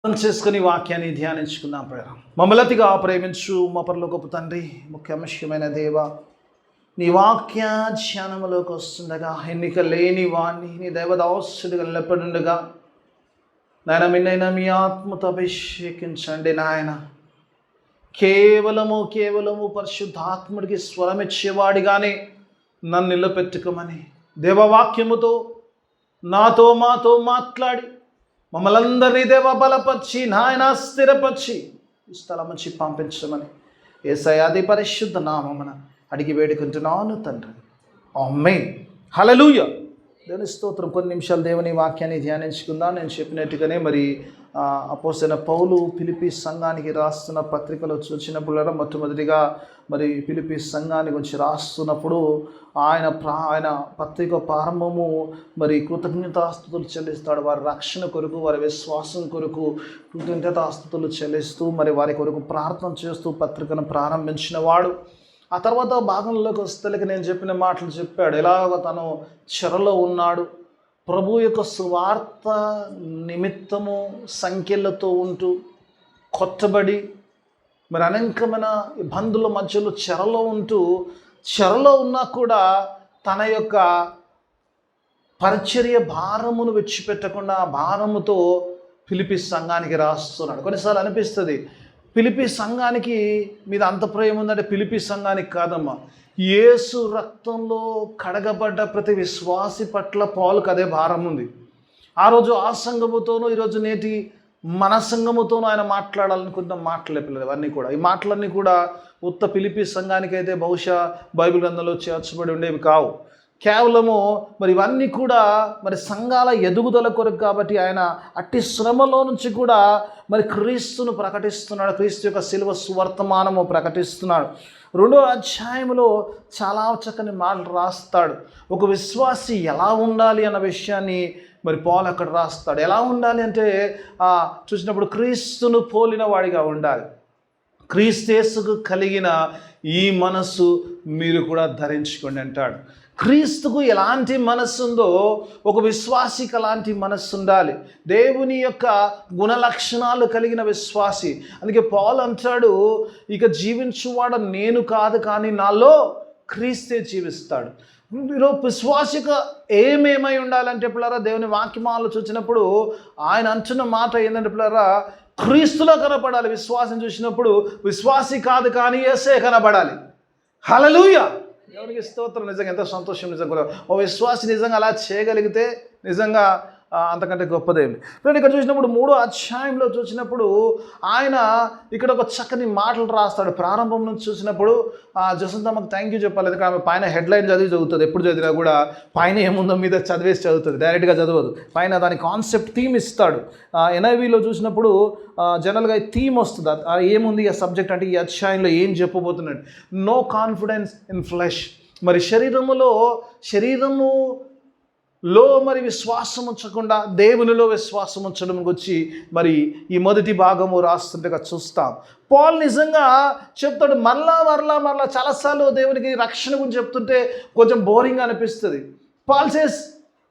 చేసుకుని వాక్యాన్ని ధ్యానించుకుందాం. మమ్మలతిగా ప్రేమించు మా పరలోకపు తండ్రి, ముఖ్యమైన దేవ, నీ వాక్య ధ్యానములోకి వస్తుండగా ఎన్నిక లేని వాణ్ణి నీ దైవదాసుడిగా నిలబడుండగా నాయన మిన్నైనా మీ ఆత్మతో అభిషేకించండి నాయన. కేవలము పరిశుద్ధాత్ముడికి స్వరమిచ్చేవాడిగానే నన్ను నిలబెట్టుకోమని దేవవాక్యముతో మాతో మాట్లాడి మమ్మల్ందరినీ దేవ బలపరిచి నాయన స్థిరపరిచి ఈ స్థలం నుంచి పంపించమని యేసయ్య పరిశుద్ధ నామమున అడిగి వేడుకుంటున్నాను తండ్రి. ఆమేన్. హల్లెలూయా. దేవుని స్తోత్రం. కొన్ని నిమిషాలు దేవుని వాక్యాన్ని ధ్యానించుకుందాం. నేను చెప్పినట్టుగానే మరి అపోస్తలుడైన పౌలు ఫిలిప్పీ సంఘానికి రాస్తున్న పత్రికలో చూసినప్పుడు మొట్టమొదటిగా మరి ఫిలిప్పీ సంఘాన్ని గురించి రాస్తున్నప్పుడు ఆయన పత్రిక ప్రారంభము మరి కృతజ్ఞతాస్తుతులు చెల్లిస్తాడు. వారి రక్షణ కొరకు, వారి విశ్వాసం కొరకు కృతజ్ఞతాస్తుతులు చెల్లిస్తూ మరి వారి కొరకు ప్రార్థన చేస్తూ పత్రికను ప్రారంభించిన వాడు. ఆ తర్వాత భాగంలోకి వస్తేలకి నేను చెప్పిన మాటలు చెప్పాడు. ఎలాగో తను చెరలో ఉన్నాడు, ప్రభు యొక్క సువార్త నిమిత్తము సంఖ్యలతో ఉంటూ కొట్టబడి మరి అనేకమైన ఇబ్బందుల మధ్యలో చెరలో ఉన్నా కూడా తన యొక్క పరిచర్య భారమును విడిచిపెట్టకుండా ఆ భారముతో ఫిలిప్పీ సంఘానికి రాస్తున్నాడు. కొన్నిసార్లు అనిపిస్తుంది ఫిలిప్పీ సంఘానికి మీద అంత ప్రేమ ఉందంటే ఫిలిప్పీ సంఘానికి కాదమ్మా, యేసు రక్తంలో కడగబడ్డ ప్రతి విశ్వాసి పట్ల పౌలుకు అదే భారం ఉంది. ఆ రోజు ఆ సంఘముతోనూ ఈరోజు నేటి మన సంఘముతోనూ ఆయన మాట్లాడాలనుకున్న మాటలే పిల్లలు అవన్నీ కూడా. ఈ మాటలన్నీ కూడా ఉత్త ఫిలిప్పీ సంఘానికి అయితే బహుశా బైబిల్ గ్రంథంలో చేర్చబడి ఉండేవి కావు. కేవలము మరి ఇవన్నీ కూడా మరి సంఘాల ఎదుగుదల కొరకు కాబట్టి ఆయన అట్టి శ్రమలో నుంచి కూడా మరి క్రీస్తును ప్రకటిస్తున్నాడు. క్రీస్తు యొక్క శిలువ సువర్తమానము ప్రకటిస్తున్నాడు. 2వ అధ్యాయంలో చాలా చక్కని మాటలు రాస్తాడు. ఒక విశ్వాసి ఎలా ఉండాలి అన్న విషయాన్ని మరి పౌలు అక్కడ రాస్తాడు. ఎలా ఉండాలి అంటే చూసినప్పుడు క్రీస్తును పోలిన వాడిగా ఉండాలి. క్రీస్తేసుకు కలిగిన ఈ మనస్సు మీరు కూడా ధరించుకోండి అంటాడు. క్రీస్తుకు ఎలాంటి మనస్సు ఉందో ఒక విశ్వాసికి అలాంటి మనస్సు ఉండాలి. దేవుని యొక్క గుణలక్షణాలు కలిగిన విశ్వాసి. అందుకే పౌలు అంటాడు, ఇక జీవించువాడు నేను కాదు కానీ నాలో క్రీస్తే జీవిస్తాడు. ఈరోజు విశ్వాసిగా ఏమేమై ఉండాలంటే పిల్లరా, దేవుని వాక్యమాలు చూసినప్పుడు ఆయన అంటున్న మాట ఏంటంటే పిల్లరా, క్రీస్తులో కనపడాలి. విశ్వాసం చూసినప్పుడు విశ్వాసి కాదు కానీ యేసే కనపడాలి. హల్లెలూయా. దేవునికి స్తోత్రం. నిజంగా ఎంత సంతోషం. నిజంగా ఓ విశ్వాసి నిజంగా అలా చేయగలిగితే నిజంగా అంతకంటే గొప్పదేమి. ఇప్పుడు ఇక్కడ చూసినప్పుడు 3వ అధ్యాయంలో చూసినప్పుడు ఆయన ఇక్కడ ఒక చక్కని మాటలు రాస్తాడు. ప్రారంభం నుంచి చూసినప్పుడు జసంతమ్మకు థ్యాంక్ యూ చెప్పాలి. ఎందుకంటే ఆమె పైన హెడ్లైన్ చదువుతుంది. ఎప్పుడు చదివినా కూడా పైన ఏముందో మీద చదివేసి చదువుతుంది, డైరెక్ట్గా చదవదు. పైన దాని కాన్సెప్ట్ థీమ్ ఇస్తాడు. NIVలో చూసినప్పుడు జనరల్గా థీమ్ వస్తుంది. ఏముంది ఆ సబ్జెక్ట్ అంటే ఈ అధ్యాయంలో ఏం చెప్పబోతున్నాడు. No confidence in flesh. మరి శరీరములో మరి విశ్వాసం ఉంచకుండా దేవునిలో విశ్వాసం ఉంచడం గురించి మరి ఈ మొదటి భాగము రాస్తుండగా చూస్తాం. పౌలు నిజంగా చెప్తాడు. మరలా చాలాసార్లు దేవునికి రక్షణ గురించి చెప్తుంటే కొంచెం బోరింగ్ అనిపిస్తుంది. Paul says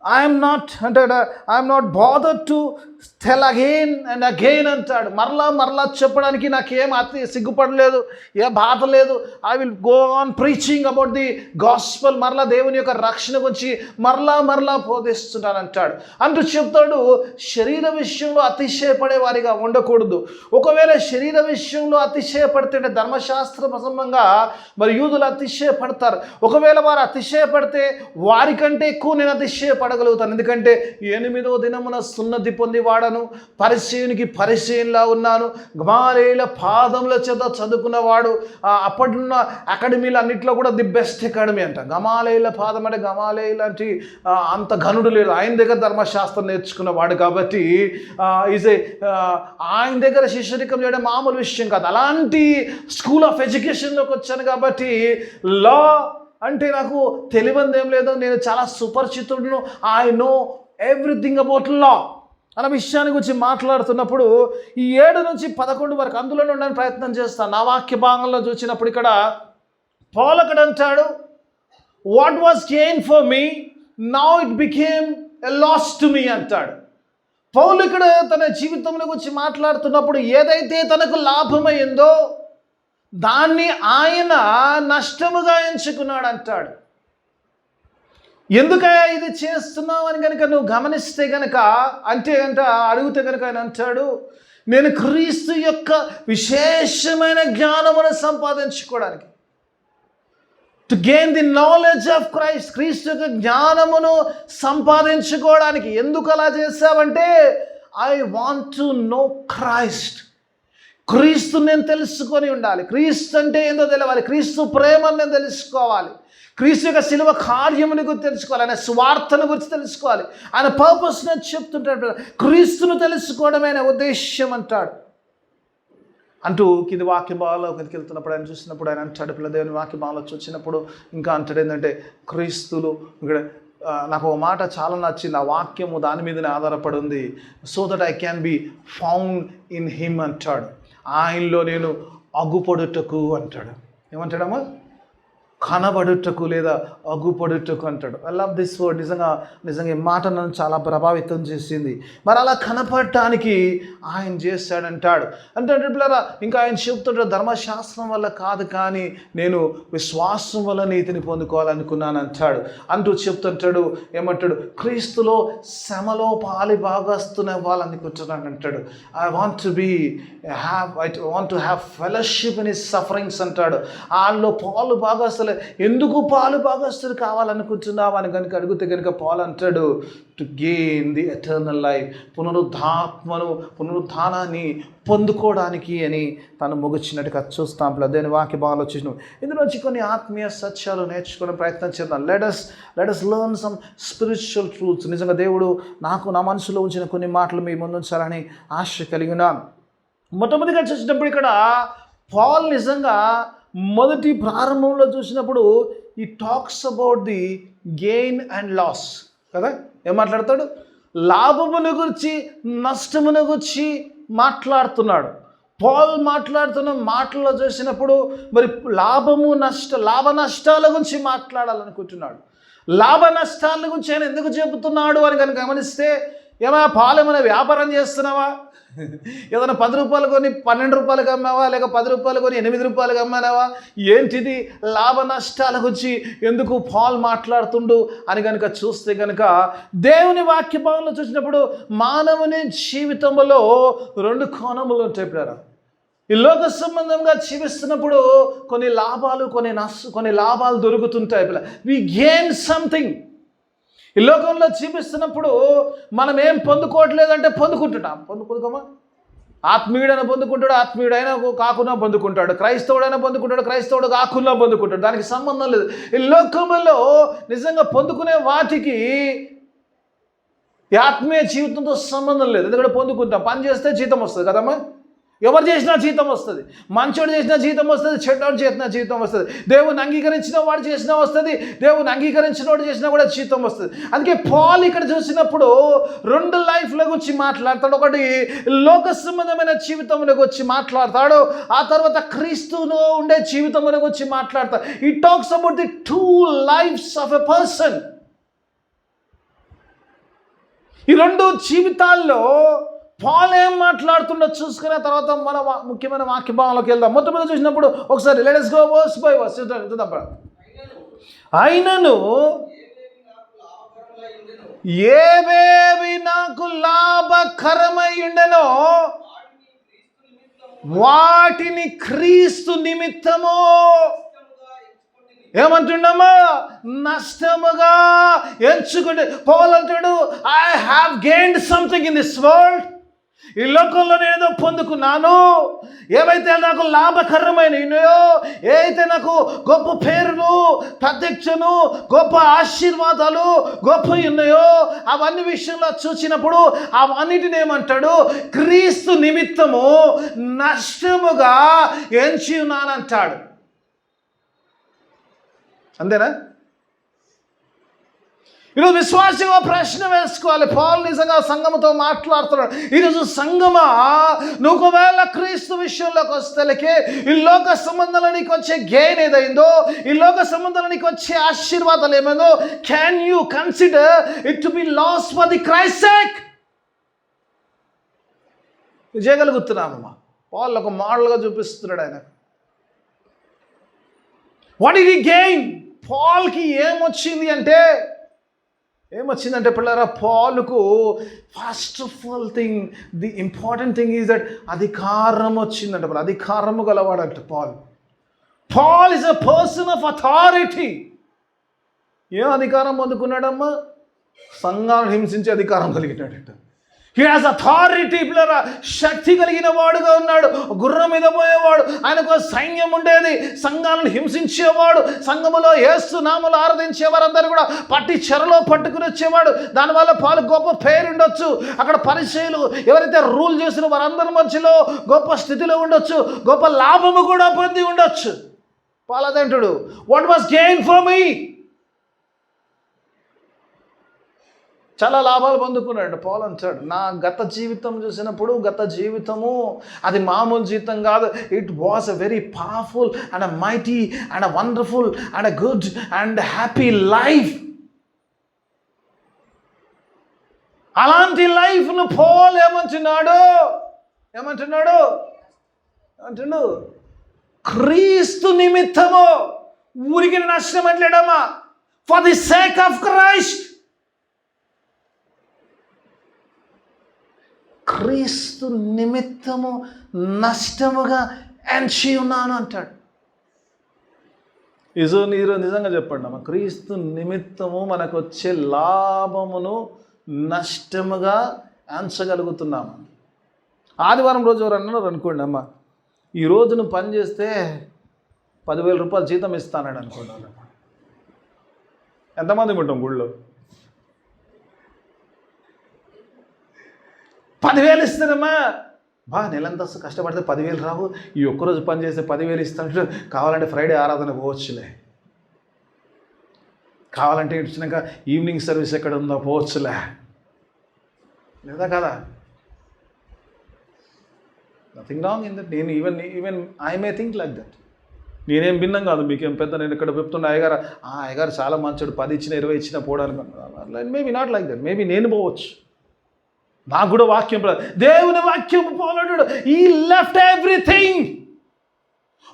I'm not bothered to tell again and again అంటాడు. మరలా చెప్పడానికి నాకేం సిగ్గుపడలేదు, ఏ బాధ లేదు. I will go on preaching about the gospel. మరలా దేవుని యొక్క రక్షణ గురించి మరలా బోధిస్తున్నాను అంటాడు. అంటూ చెప్తాడు, శరీర విషయంలో అతిశయపడే వారిగా ఉండకూడదు. ఒకవేళ శరీర విషయంలో అతిశయపడితే ధర్మశాస్త్ర సంబంధంగా మరి యూదులు అతిశయపడతారు. ఒకవేళ వారు అతిశయపడితే వారికంటే ఎక్కువ నేను అతిశయపడగలుగుతాను. ఎందుకంటే 8వ దినమున సున్నతి పొంది వాడను, పరిచయునిలా ఉన్నాను, గమాలీయుల పాదముల చేత చదువుకున్నవాడు. అప్పటిన్న అకాడమీలు అన్నింటిలో కూడా ది బెస్ట్ అకాడమీ అంట. గమాలీయుల పాదం అంటే గమాలీయుల లాంటి అంత ఘనుడు లేడు. ఆయన దగ్గర ధర్మశాస్త్రం నేర్చుకున్నవాడు కాబట్టి ఆయన దగ్గర శిష్యరికం చేయడం మామూలు విషయం కాదు. అలాంటి స్కూల్ ఆఫ్ ఎడ్యుకేషన్లోకి వచ్చాను కాబట్టి లా అంటే నాకు తెలివందేం లేదు, నేను చాలా సుపరిచితుడును, ఐ నో ఎవ్రీథింగ్ అబౌట్ లా అన్న విషయాన్ని గురించి మాట్లాడుతున్నప్పుడు ఈ 7 నుంచి 11 వరకు అందులోనే ఉండడానికి ప్రయత్నం చేస్తాను. నా వాక్య భాగంలో చూసినప్పుడు ఇక్కడ పౌలు అక్కడ అంటాడు, what was gain for me now it became a loss to me అంటాడు. పౌలు ఇక్కడ తన జీవితంలో గురించి మాట్లాడుతున్నప్పుడు ఏదైతే తనకు లాభమైందో దాన్ని ఆయన నష్టముగా ఎంచుకున్నాడు అంటాడు. ఎందుకయ్యా ఇది చేస్తున్నావు అని కనుక నువ్వు గమనిస్తే కనుక అడిగితే కనుక ఆయన అంటాడు, నేను క్రీస్తు యొక్క విశేషమైన జ్ఞానమును సంపాదించుకోవడానికి, to gain the knowledge of Christ, క్రీస్తు యొక్క జ్ఞానమును సంపాదించుకోవడానికి. ఎందుకు అలా చేశావంటే I want to know Christ. క్రీస్తు నేను తెలుసుకొని ఉండాలి. క్రీస్తు అంటే ఏందో తెలవాలి. క్రీస్తు ప్రేమను నేను తెలుసుకోవాలి. క్రీస్తు యొక్క శిలువ కార్యముని గురించి తెలుసుకోవాలి. ఆయన స్వార్థను గురించి తెలుసుకోవాలి. ఆయన పర్పస్ నేను చెప్తుంటాడు. క్రీస్తును తెలుసుకోవడమే ఆయన ఉద్దేశ్యం అంటాడు. కింది వాక్య భాగంలోకి వెళ్తున్నప్పుడు ఆయన చూసినప్పుడు ఆయన అంటాడు, పిల్ల దేవుని వాక్య భాగంలో చూసినప్పుడు ఇంకా అంటాడు ఏంటంటే క్రీస్తులు ఇక్కడ నాకు ఒక మాట చాలా నచ్చింది. ఆ వాక్యము దాని మీదనే ఆధారపడి ఉంది. So that I can be found in him అంటాడు. ఆయనలో నేను అగుపడుటకు అంటాడు. ఏమంటాడమ్మా? కనబడుటకు లేదా అగుపడుటకు అంటాడు. I love this word. నిజంగా ఈ మాట నన్ను చాలా ప్రభావితం చేసింది. మరి అలా కనపడటానికి ఆయన చేశాడంటాడు. అంటే పిల్లరా ఇంకా ఆయన చెప్తుంటాడు, ధర్మశాస్త్రం వల్ల కాదు కానీ నేను విశ్వాసం వల్ల నీతిని పొందుకోవాలనుకున్నాను అంటాడు. చెప్తుంటాడు ఏమంటాడు, క్రీస్తులో శ్రమలో పాలి భాగస్తున్న వాళ్ళనుకుంటున్నాను అంటాడు. I want to have fellowship in his sufferings అంటాడు. వాళ్ళలో పాలు భాగస్తులు. ఎందుకు పాలు భాగస్తులు కావాలనుకుంటున్నావు అని కనుక అడిగితే కనుక పాలు అంటాడు, to gain the eternal life, పునరుద్ధానాన్ని పొందుకోవడానికి అని తను ముగించినట్టుగా చూస్తాం. దేని వాక్య భాగాలు వచ్చేసినాం. ఇందులోంచి కొన్ని ఆత్మీయ సత్యాలు నేర్చుకోవడం ప్రయత్నం చేద్దాం. Let us learn some spiritual truths. నిజంగా దేవుడు నా మనసులో ఉంచిన కొన్ని మాటలు మీ ముందు ఉంచాలని ఆశ కలిగి ఉన్నాను. మొట్టమొదటిగా చూసినప్పుడు ఇక్కడ పాల్ నిజంగా మొదటి ప్రారంభంలో చూసినప్పుడు ఈ talks about the gain and loss కదా. ఏం మాట్లాడతాడు? లాభమును గురించి నష్టమును గురించి మాట్లాడుతున్నాడు. పాల్ మాట్లాడుతున్న మాటల్లో చూసినప్పుడు మరి లాభ నష్టాల గురించి మాట్లాడాలనుకుంటున్నాడు. లాభ నష్టాల గురించి ఆయన ఎందుకు చెబుతున్నాడు అని కనుక గమనిస్తే, ఏమైనా పాలు ఏమైనా వ్యాపారం చేస్తున్నావా? ఏదైనా 10 రూపాయలు కొని 12 రూపాయలకు అమ్మావా? లేక 10 రూపాయలు కొని 8 రూపాయలకు అమ్మానావా? ఏంటిది? లాభ నష్టాల గురించి ఎందుకు పాల్ మాట్లాడుతుండు అని కనుక చూస్తే కనుక దేవుని వాక్య భాగంలో చూసినప్పుడు మానవుని జీవితంలో 2 కోణములు ఉంటాయి. పిల్లరా, ఈ లోక సంబంధంగా జీవిస్తున్నప్పుడు కొన్ని లాభాలు దొరుకుతుంటాయి. పిల్ల వి గెయిన్ సంథింగ్. ఈ లోకంలో జీవిస్తున్నప్పుడు మనం ఏం పొందుకోవట్లేదంటే పొందుకోమా. ఆత్మీయుడైనా పొందుకుంటాడు, ఆత్మీయుడైనా కాకుండా పొందుకుంటాడు, క్రైస్తవుడైనా పొందుకుంటాడు, క్రైస్తవుడు కాకుండా పొందుకుంటాడు. దానికి సంబంధం లేదు. ఈ లోకంలో నిజంగా పొందుకునే వాటికి ఈ ఆత్మీయ జీవితంతో సంబంధం లేదు. ఎందుకంటే పొందుకుంటాం. పని చేస్తే జీతం వస్తుంది కదమ్మా. ఎవరు చేసినా జీతం వస్తుంది. మంచోడు చేసినా జీతం వస్తుంది, చెడ్డోడు చేసినా జీతం వస్తుంది. దేవుని అంగీకరించిన వాడు చేసినా వస్తుంది, దేవుని అంగీకరించిన వాడు చేసినా కూడా జీతం వస్తుంది. అందుకే పాల్ ఇక్కడ చూసినప్పుడు 2 లైఫ్ల గురించి మాట్లాడతాడు. ఒకటి లోక సంబంధమైన జీవితంలో గురించి మాట్లాడతాడు, ఆ తర్వాత క్రీస్తులో ఉండే జీవితంలో గురించి మాట్లాడతాడు. ఈ talks about the 2 lives of a person. ఈ 2 జీవితాల్లో పాల్ ఏం మాట్లాడుతుండో చూసుకున్న తర్వాత మన ముఖ్యమైన వాక్య భాగంలోకి వెళ్దాం. మొట్టమొదటి చూసినప్పుడు ఒకసారి let us go verse by verse చూద్దాం. అయినను ఏవేవి నాకు లాభకరమై ఉండెనో వాటిని క్రీస్తు నిమిత్తము ఏమంటున్నామా? నష్టముగా ఎంచుకుంటే. పౌలు అంటాడు, I have gained something in this world. ఈ లోకంలో నేను ఏదో పొందుకున్నాను. ఏవైతే నాకు లాభకరమైనయో, ఏదైతే నాకు గొప్ప పేరును, ప్రత్యక్షను, గొప్ప ఆశీర్వాదాలు గొప్ప ఉన్నాయో అవన్నీ విషయంలో చూసినప్పుడు అవన్నిటిని ఏమంటాడు? క్రీస్తు నిమిత్తము నష్టముగా ఎంచి ఉన్నానంటాడు. అంతేనా? ఈరోజు విశ్వాసంగా ప్రశ్న వేసుకోవాలి. పాల్ నిజంగా సంఘముతో మాట్లాడుతున్నాడు. ఈరోజు సంఘమా, నువ్వు ఒకవేళ క్రీస్తు విషయంలోకి వస్తేలకే ఈ లోక సంబంధాలు నీకు వచ్చే గెయిన్ ఏదైందో, ఈ లోక సంబంధాలు నీకు వచ్చే ఆశీర్వాదాలు ఏమైందో, can you consider it to be loss for the Christ sake? చేయగలుగుతున్నామమ్మా. పాల్ ఒక మోడల్గా చూపిస్తున్నాడు ఆయన. What did he gain? పాల్కి ఏమొచ్చిందంటే పిల్లరా, పాలుకు first of all thing, the important thing is that అధికారం వచ్చిందంట. పిల్ల అధికారము గలవాడంట Paul. Paul is a person of authority. ఏం అధికారం పొందుకున్నాడమ్మా? సంఘాలను హింసించే అధికారం కలిగినాడట. He has authority. పిల్లరా, శక్తి కలిగిన వాడుగా ఉన్నాడు. గుర్రం మీద పోయేవాడు, ఆయనకు సైన్యం ఉండేది. సంఘాలను హింసించేవాడు. సంఘములో యేసు నామములో ఆరాధించే వారందరూ కూడా పట్టి చెరలో పట్టుకుని వచ్చేవాడు. దానివల్ల పాలు గొప్ప పేరు ఉండొచ్చు. అక్కడ పరిచయులు ఎవరైతే రూల్ చేసిన వారందరి మధ్యలో గొప్ప స్థితిలో ఉండొచ్చు, గొప్ప లాభము కూడా పొంది ఉండొచ్చు. పాలదంటుడు, what was gain for me? చాలా లాభాలు పొందుకున్నాడు పాల్ అంటాడు. నా గత జీవితం చూసినప్పుడు, గత జీవితము అది మామూలు జీవితం కాదు. It was a very powerful and a mighty and a wonderful and a good and happy life. అలాంటి లైఫ్ను పాల్ ఏమంటున్నాడు? క్రీస్తు నిమిత్తము. ఊరికి నష్టం అంటలేడమ్మా. For the sake of Christ. క్రీస్తు నిమిత్తము నష్టముగా ఎంచి ఉన్నాను అంటాడు. మీరు నిజంగా చెప్పండి అమ్మ, క్రీస్తు నిమిత్తము మనకు వచ్చే లాభమును నష్టముగా ఎంచగలుగుతున్నాము. ఆదివారం రోజు ఎవరు అన్నారు అనుకోండి, అమ్మ ఈ రోజు నువ్వు పని చేస్తే 10,000 రూపాయలు జీతం ఇస్తానాడు అనుకోండి. ఎంతమంది ఉంటాం గుళ్ళో? 10,000 ఇస్తారమ్మా. నెలంతా కష్టపడితే 10,000 రావు. ఈ ఒక్కరోజు పని చేస్తే 10,000 ఇస్తాడు. కావాలంటే ఫ్రైడే ఆరాధన పోవచ్చులే, కావాలంటే ఇచ్చినాక ఈవినింగ్ సర్వీస్ ఎక్కడ ఉందో పోవచ్చులే, లేదా కదా? Nothing wrong in that. నేను even I may think like that. నేనేం భిన్నం కాదు, మీకేం పెద్ద. నేను ఇక్కడ చెప్తున్నా, అయ్యగారు చాలా మంచోడు, 10 ఇచ్చినా 20 ఇచ్చినా పోవడానికి. Maybe not like that. Maybe నేను పోవచ్చు. నాకు కూడా వాక్యం, దేవుని వాక్యం పోలాడు. ఈ లెఫ్ట్ ఎవ్రీథింగ్.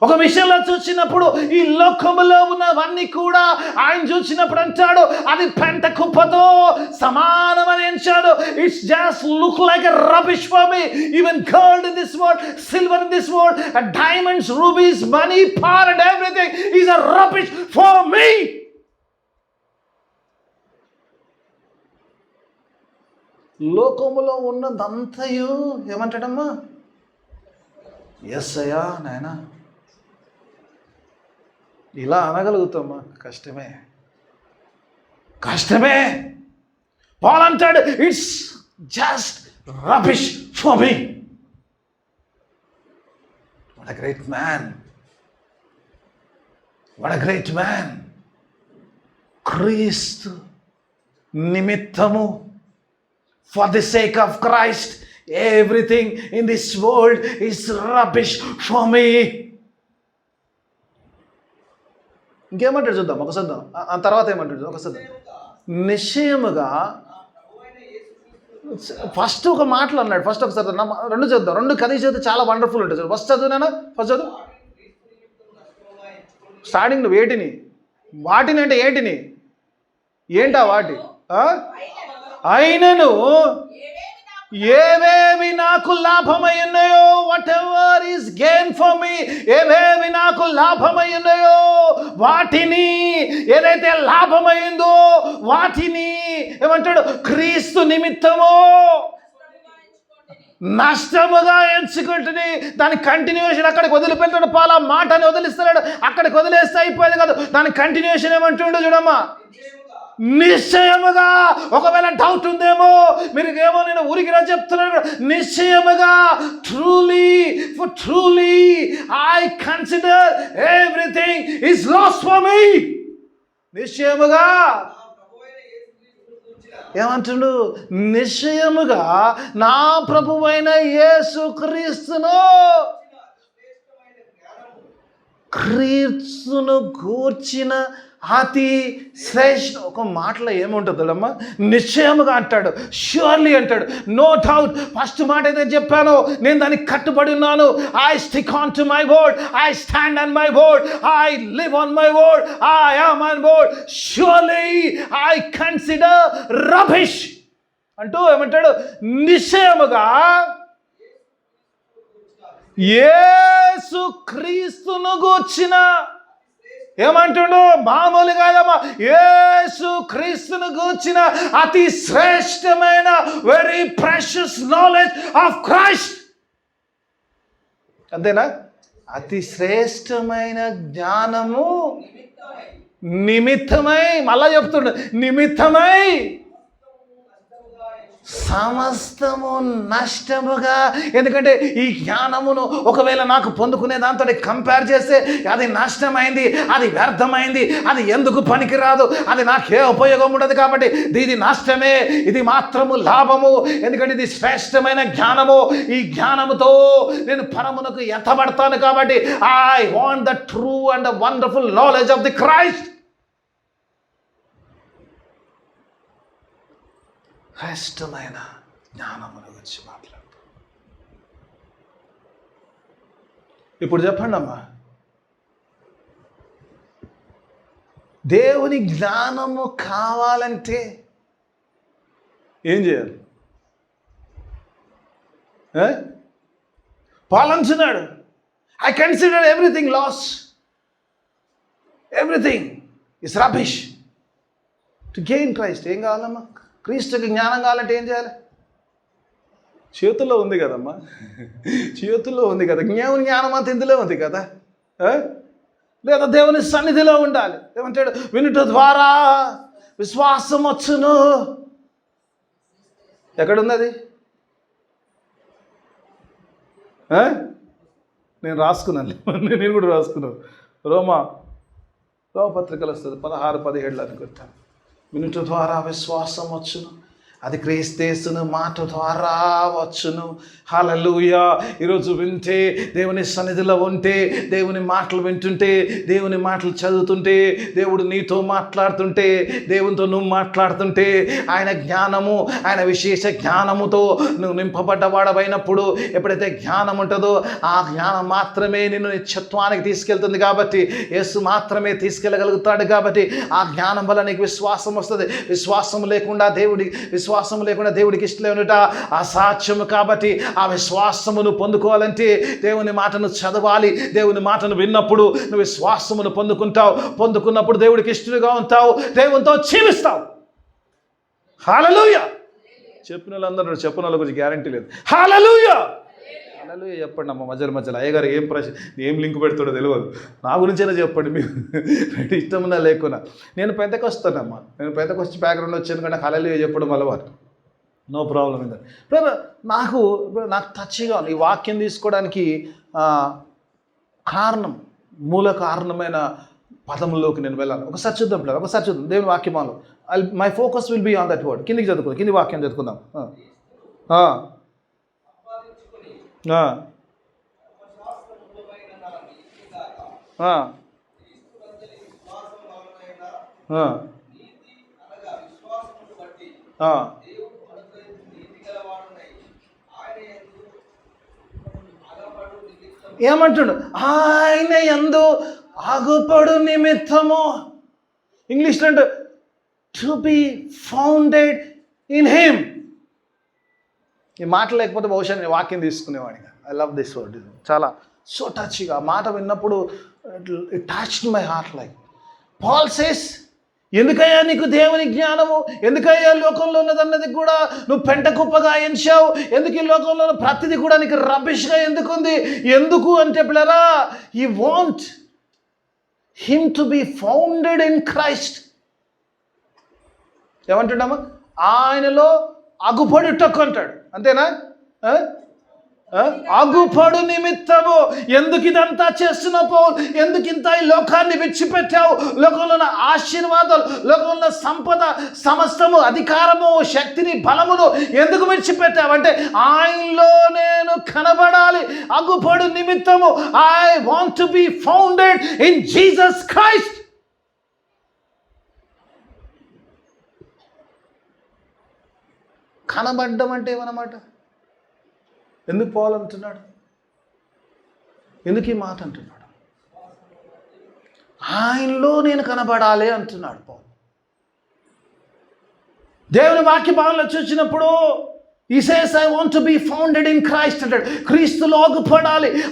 ఒక విషయంలో చూసినప్పుడు ఈ లోకములో ఉన్నవన్నీ కూడా ఆయన చూసినప్పుడు అంటాడు అది పెంట కుప్పతో సమానమని ఎంచాడు. It's just look like a rubbish for me. Even gold in this world, silver in this world, diamonds, rubies, money, power and everything is a rubbish for me. లోకములో ఉన్నదంతయు ఏమంటాడమ్మా? ఎస్ అయ్యా నాయనా. ఇలా అనగలుగుతామా? కష్టమే. పాల్ అంటాడు it's just rubbish for me. What a great man. క్రీస్తు నిమిత్తము, for the sake of Christ, everything in this world is rubbish for me. ఇంకేమంటాడు చూద్దాం, ఒకసారి ఆ తర్వాత ఏమంటాడు ఒకసారి. నిశ్చయముగా ఫస్ట్ ఒక మాటలు అన్నాడు. ఫస్ట్ ఒకసారి 2 చదువుదాం. 2 కథ చదివితే చాలా వండర్ఫుల్ ఉంటుంది. ఫస్ట్ చదువునా? ఫస్ట్ చదువు. స్టార్టింగ్ వేటిని, వాటిని అంటే ఏంటా వాటి? అయినను ఏవేవి నాకు లాభమై ఉన్నాయో, what ever is gain for మీ, ఏవేవి నాకు లాభమై ఉన్నాయో వాటిని, ఏదైతే లాభమైందో వాటిని ఏమంటాడు? క్రీస్తు నిమిత్తము నష్టముగా ఎంచుకుంటుంది. దాని కంటిన్యూషన్ అక్కడికి వదిలిపెట్టాడు. పాల మాటని వదిలిస్తున్నాడు. అక్కడికి వదిలేస్తే అయిపోయింది కాదు. దాని కంటిన్యూషన్ ఏమంటుండో చూడమ్మా. నిశ్చయముగా. ఒకవేళ డౌట్ ఉందేమో మీరు, ఏమో నేను ఊరికిరా చెప్తున్నాను. నిశ్చయముగా, truly I consider everything is lost for me. నిశ్చయముగా ఏమంటుండు? నిశ్చయముగా నా ప్రభువైన యేసుక్రీస్తును గూర్చిన అతి శ్రేష్ఠ. ఒక మాటలో ఏముంటుందమ్మా, నిశ్చయముగా అంటాడు, ష్యూర్లీ అంటాడు, నో డౌట్. ఫస్ట్ మాట ఏదైతే చెప్పానో నేను దానికి కట్టుబడి ఉన్నాను. I stick on to my word, I stand on my word, I live on my word, I am on word, surely I consider rubbish అంటూ ఏమంటాడు, నిశ్చయముగా యేసు క్రీస్తును గూర్చిన, ఏమంటుండు, మామూలు కాదమ్మా, యేసు క్రీస్తును గూర్చిన అతి శ్రేష్టమైన very precious knowledge of Christ. అంతేనా? అతి శ్రేష్టమైన జ్ఞానము నిమిత్తమై, మళ్ళా చెప్తుండ, నిమిత్తమై సమస్తము నష్టముగా. ఎందుకంటే ఈ జ్ఞానమును ఒకవేళ నాకు పొందుకునే దాంతో కంపేర్ చేస్తే అది నష్టమైంది, అది వ్యర్థమైంది, అది ఎందుకు పనికిరాదు, అది నాకే ఉపయోగం ఉండదు. కాబట్టి ఇది నష్టమే, ఇది మాత్రము లాభము. ఎందుకంటే ఇది శ్రేష్టమైన జ్ఞానము. ఈ జ్ఞానముతో నేను పరమునకు ఎత్తబడతాను. కాబట్టి I want the true and the wonderful knowledge of the Christ. శ్రేష్టమైన జ్ఞానముల గురించి మాట్లాడుతాం. ఇప్పుడు చెప్పండి అమ్మా, దేవుని జ్ఞానము కావాలంటే ఏం చేయాలి? పాల్ అంటున్నాడు, I consider everything loss, everything is rubbish to gain Christ. ఏం కావాలమ్మా? క్రీస్తుకి జ్ఞానం కావాలంటే ఏం చేయాలి? చేతుల్లో ఉంది కదమ్మా, చేతుల్లో ఉంది కదా జ్ఞానం అంత, ఇందులో ఉంది కదా. లేదా దేవుని సన్నిధిలో ఉండాలి. ఏమంటాడు, వినుట ద్వారా విశ్వాసం వచ్చును. ఎక్కడుంది అది? నేను రాసుకున్నాను, నేను కూడా రాసుకున్నాను. రోమపత్రికలు వస్తుంది 16-17 అనుకుంటాను. వినుట ద్వారా విశ్వాసం వచ్చును, అది క్రీస్తేసును మాట ద్వారా వచ్చును. హల్లెలూయా. ఈరోజు వింటే, దేవుని సన్నిధిలో ఉంటే, దేవుని మాటలు వింటుంటే, దేవుని మాటలు చదువుతుంటే, దేవుడు నీతో మాట్లాడుతుంటే, దేవునితో నువ్వు మాట్లాడుతుంటే, ఆయన జ్ఞానము, ఆయన విశేష జ్ఞానముతో నువ్వు నింపబడ్డవాడవైనప్పుడు, ఎప్పుడైతే జ్ఞానం ఉంటుందో ఆ జ్ఞానం మాత్రమే నిన్ను నిత్యత్వానికి తీసుకెళ్తుంది. కాబట్టి యేసు మాత్రమే తీసుకెళ్ళగలుగుతాడు. కాబట్టి ఆ జ్ఞానం వల్ల నీకు విశ్వాసం వస్తుంది. విశ్వాసం లేకుండా దేవుడికి ఇష్టలేనుట అసాధ్యము. కాబట్టి ఆ విశ్వాసమును పొందుకోవాలంటే దేవుని మాటను చదవాలి. దేవుని మాటను విన్నప్పుడు నువ్వు విశ్వాసమును పొందుకుంటావు. పొందుకున్నప్పుడు దేవుడికి ఇష్టలుగా ఉంటావు, దేవునితో జీవిస్తావు. హల్లెలూయా. చెప్పిన వాళ్ళందరూ చెప్పిన వాళ్ళ గురించి గ్యారంటీ లేదు. హల్లెలూయా. హల్లెలూయా చెప్పండి అమ్మ. మధ్యలో అయ్యగారు ఏం లింక్ పెడతాడో తెలియదు. నా గురించైనా చెప్పండి మీరు, ఇష్టం ఉన్నా లేకున్నా. నేను పెద్దకొస్తానమ్మా, నేను పెద్దకొచ్చి బ్యాక్గ్రౌండ్ వచ్చాను కానీ హల్లెలూయా చెప్పడం అలవాటు, నో ప్రాబ్లం ఇందా. నాకు టచ్గా ఈ వాక్యం తీసుకోవడానికి మూల కారణమైన పదముల్లోకి నేను వెళ్ళాను. ఒకసారి చూద్దాం దేవుని వాక్యమాలో. My focus will be on that word. కిందికి చదువుకుందాం, కింది వాక్యం చదువుకుందాం. ఏమంటుండు? ఆయన యందు అగుపడు నిమిత్తము. ఇంగ్లీష్లో అంటే to be founded in him. ఈ మాట లేకపోతే బహుశా నేను వాక్యం తీసుకునేవాడిగా. I love this word. చాలా సో టచ్గా మాట విన్నప్పుడు it touched my heart. Like Paul says, ఎందుకయ్యా నీకు దేవుని జ్ఞానము? ఎందుకయ్యా లోకంలో ఉన్నదన్నది కూడా నువ్వు పెంట కుప్పగా ఎంచావు? ఎందుకు ఈ లోకంలో ప్రతిదీ కూడా నీకు రబిష్గా ఎందుకుంది? ఎందుకు అంటే పిల్లరా, you want him to be founded in Christ. ఏమంటున్నామా? ఆయనలో అగుపడుటకు అంటాడు. అంతేనా? అగుపడు నిమిత్తము. ఎందుకు ఇదంతా చేస్తున్నావు? ఎందుకు ఇంత ఈ లోకాన్ని విడిచిపెట్టావు? లోకంలో ఉన్న ఆశీర్వాదాలు, లోకంలో ఉన్న సంపద, సమస్తము, అధికారము, శక్తిని, బలమును ఎందుకు విడిచిపెట్టావు అంటే ఆయనలో నేను కనబడాలి. అగుపడు నిమిత్తము. I want to be founded in Jesus Christ. కనబడ్డం అంటే ఏమన్నమాట? ఎందుకు పోవాలంటున్నాడు? ఎందుకు ఈ మాట అంటున్నాడు? ఆయనలో నేను కనబడాలి అంటున్నాడు పౌలు. దేవుని వాక్య భాగంలో చూసినప్పుడు he says I want to be founded in Christ అంటాడు. క్రీస్తులో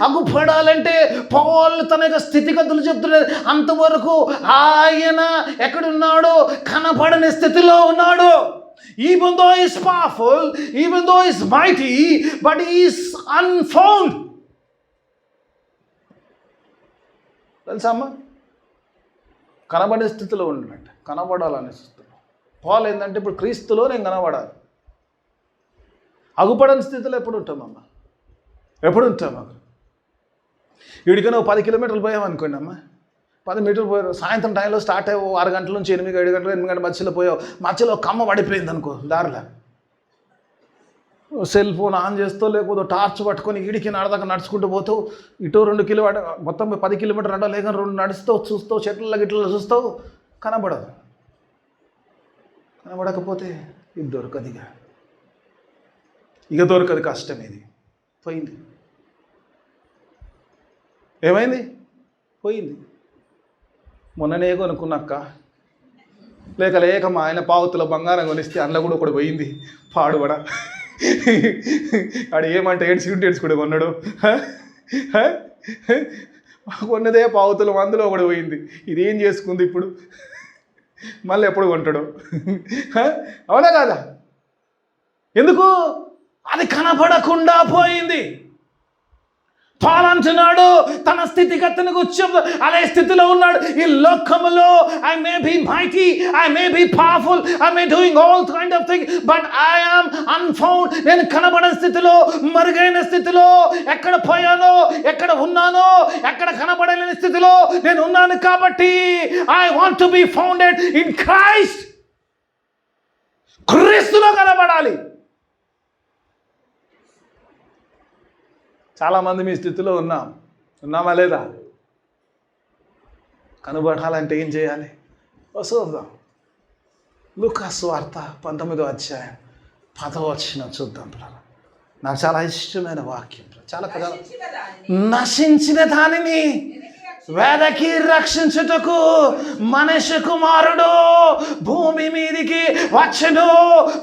అగుపడాలంటే పౌలు తన యొక్క స్థితిగతులు చెప్తున్నాడు. అంతవరకు ఆయన ఎక్కడున్నాడో కనపడని స్థితిలో ఉన్నాడు. Even though he is powerful, even though he is mighty, but he is unfound. తెలుసా అమ్మా? కనబడే స్థితిలో ఉండమంట, కనబడాలనే స్థితిలో. పౌలు ఏంటంటే ఇప్పుడు క్రీస్తులో నేను కనబడాలి. అగుపడని స్థితిలో ఎప్పుడు ఉంటామమ్మా? ఎప్పుడు ఉంటామా? వీడికి నువ్వు 10 కిలోమీటర్లు పోయావనుకోండి అమ్మా, 10 మీటర్లు పోయావు, సాయంత్రం టైంలో స్టార్ట్ అయ్యావు, 6 గంటల నుంచి 8 గంటలు 8 గంటల మధ్యలో పోయావు, మధ్యలో కమ్మ పడిపోయింది అనుకో దారిలో, సెల్ ఫోన్ ఆన్ చేస్తూ లేకపోతే టార్చ్ పట్టుకొని ఈడికి నడదాకా నడుచుకుంటూ పోతావు, ఇటో 2 కిలోమీటర్ మొత్తం 10 కిలోమీటర్ అంటే లేక 2 నడుస్తావు, చూస్తావు, చెట్ల గిట్ల చూస్తావు, కనబడదు. కనబడకపోతే ఇది దొరకదిగా, ఇక దొరకదు, కష్టం. ఇది పోయింది. ఏమైంది? పోయింది. మొన్ననే కొనుక్కున్నాక్క, లేక మా ఆయన పావుతుల బంగారం కొనిస్తే అందులో కూడా ఒకటి పోయింది, పాడుబడ. ఆడు ఏమంటే ఏడ్చుకుంటే కొన్నాడు, కొన్నదే పావుతుల మందులో ఒకటి పోయింది, ఇదేం చేసుకుంది ఇప్పుడు, మళ్ళీ ఎప్పుడు కొంటాడు? అవునా కాదా? ఎందుకు? అది కనపడకుండా పోయింది. పౌలు అంటున్నాడు తన స్థితిగతుని గురించి అదే స్థితిలో ఉన్నాడు. ఈ లోకములో I may be mighty, I may be powerful, I may doing all kind of thing, but I am unfound. నేను కనబడని స్థితిలో, మరుగైన స్థితిలో, ఎక్కడ పోయానో, ఎక్కడ ఉన్నానో, ఎక్కడ కనబడలేని స్థితిలో నేను ఉన్నాను. కాబట్టి I want to be founded in Christ. క్రీస్తులో కనబడాలి. చాలామంది మీ స్థితిలో ఉన్నామా లేదా? కనబడాలంటే ఏం చేయాలి? చూద్దాం. లూకా సువార్త 19వ అధ్యాయం 10వ వచనం చూద్దాం. నాకు చాలా ఇష్టమైన వాక్యం. చాలా కదా, నశించిన దానిని వెదకి రక్షించుటకు మనిషి కుమారుడు భూమి మీదికి వచ్చెను.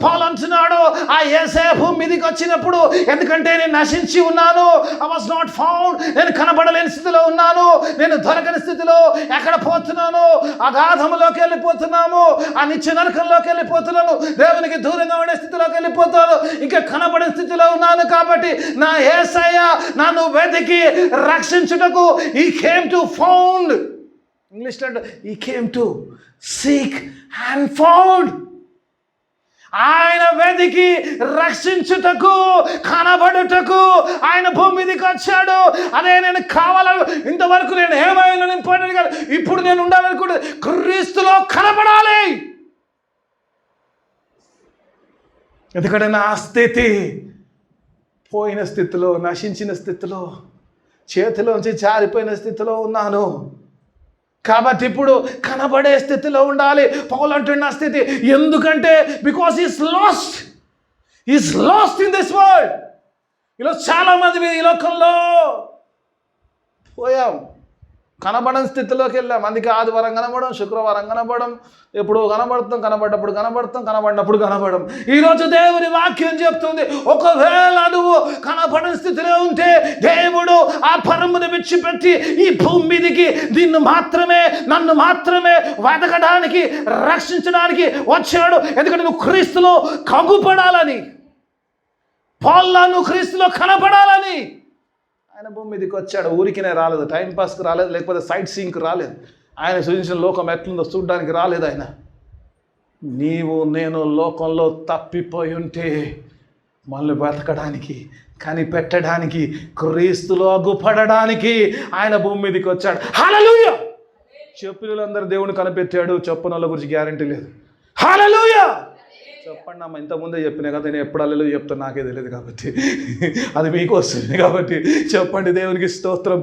పౌలు అంటున్నాడు ఆ యేసే భూమి మీదికి వచ్చినప్పుడు, ఎందుకంటే నేను నశించి ఉన్నాను, ఐ వాజ్ నాట్ ఫౌండ్, నేను కనబడలేని స్థితిలో ఉన్నాను, నేను దొరకని స్థితిలో ఎక్కడ పోతున్నాను, అగాధములోకి వెళ్ళిపోతున్నాము, ఆ నిత్య నరకంలోకి వెళ్ళిపోతున్నాను, దేవునికి దూరంగా ఉండే స్థితిలోకి వెళ్ళిపోతాను, ఇంకా కనబడే స్థితిలో ఉన్నాను. కాబట్టి నా యేసయ్య నన్ను వెతికి రక్షించుటకు he came to found. English letter, he came to seek and found. ఆయన వెతికి రక్షించుటకు, కనబడుటకు ఆయన భూమి మీదకి వచ్చాడు. అదే నేను కావాలను, ఇంతవరకు నేను ఏమైనా ఇంపార్టెంట్ కాదు, ఇప్పుడు నేను ఉండాలనుకుంటే క్రీస్తులో కనబడాలి. ఎందుకంటే నా స్థితి పోయిన స్థితిలో, నశించిన స్థితిలో, చేతిలోంచి జారిపోయిన స్థితిలో ఉన్నాను. కాబట్టి ఇప్పుడు కనబడే స్థితిలో ఉండాలి. పౌలు అంటున్న స్థితి ఎందుకంటే because is lost in this world. ఈరోజు చాలామంది ఈ లోకంలో పోయాం, కనబడని స్థితిలోకి వెళ్ళాం. అందుకే ఆదివారం కనబడం, శుక్రవారం కనబడం, ఎప్పుడు కనబడ్డప్పుడు కనబడినప్పుడు కనబడం. ఈరోజు దేవుని వాక్యం చెప్తుంది, ఒకవేళ నువ్వు కనబడని స్థితిలో ఉంటే దేవుడు ఆ పరమును విడిచిపెట్టి ఈ భూమి మీదికి నన్ను మాత్రమే వెతకడానికి, రక్షించడానికి వచ్చాడు. ఎందుకంటే నువ్వు క్రీస్తులో కగుపడాలని, పౌలులా నువ్వు క్రీస్తులో కనబడాలని ఆయన భూమి మీదకి వచ్చాడు. ఊరికినే రాలేదు, టైంపాస్కి రాలేదు, లేకపోతే సైట్ సీయింగ్కి రాలేదు, ఆయన సృజించిన లోకం ఎట్లుందో చూడడానికి రాలేదు. ఆయన నీవు నేను లోకంలో తప్పిపోయి ఉంటే మళ్ళీ బతకడానికి, కనిపెట్టడానికి, క్రీస్తులో అగుపడడానికి ఆయన భూమి మీదకి వచ్చాడు. హల్లెలూయా! చెప్పినందరూ దేవుని కనిపెట్టాడు, చెప్పనోళ్ళ గురించి గ్యారంటీ లేదు. హల్లెలూయా! చెప్పండి అమ్మ, ఇంతకుముందే చెప్పినా కదా, నేను ఎప్పుడు అల్లెలు చెప్తాను, నాకే తెలియదు కాబట్టి, అది మీకు వస్తుంది కాబట్టి చెప్పండి. దేవునికి స్తోత్రం.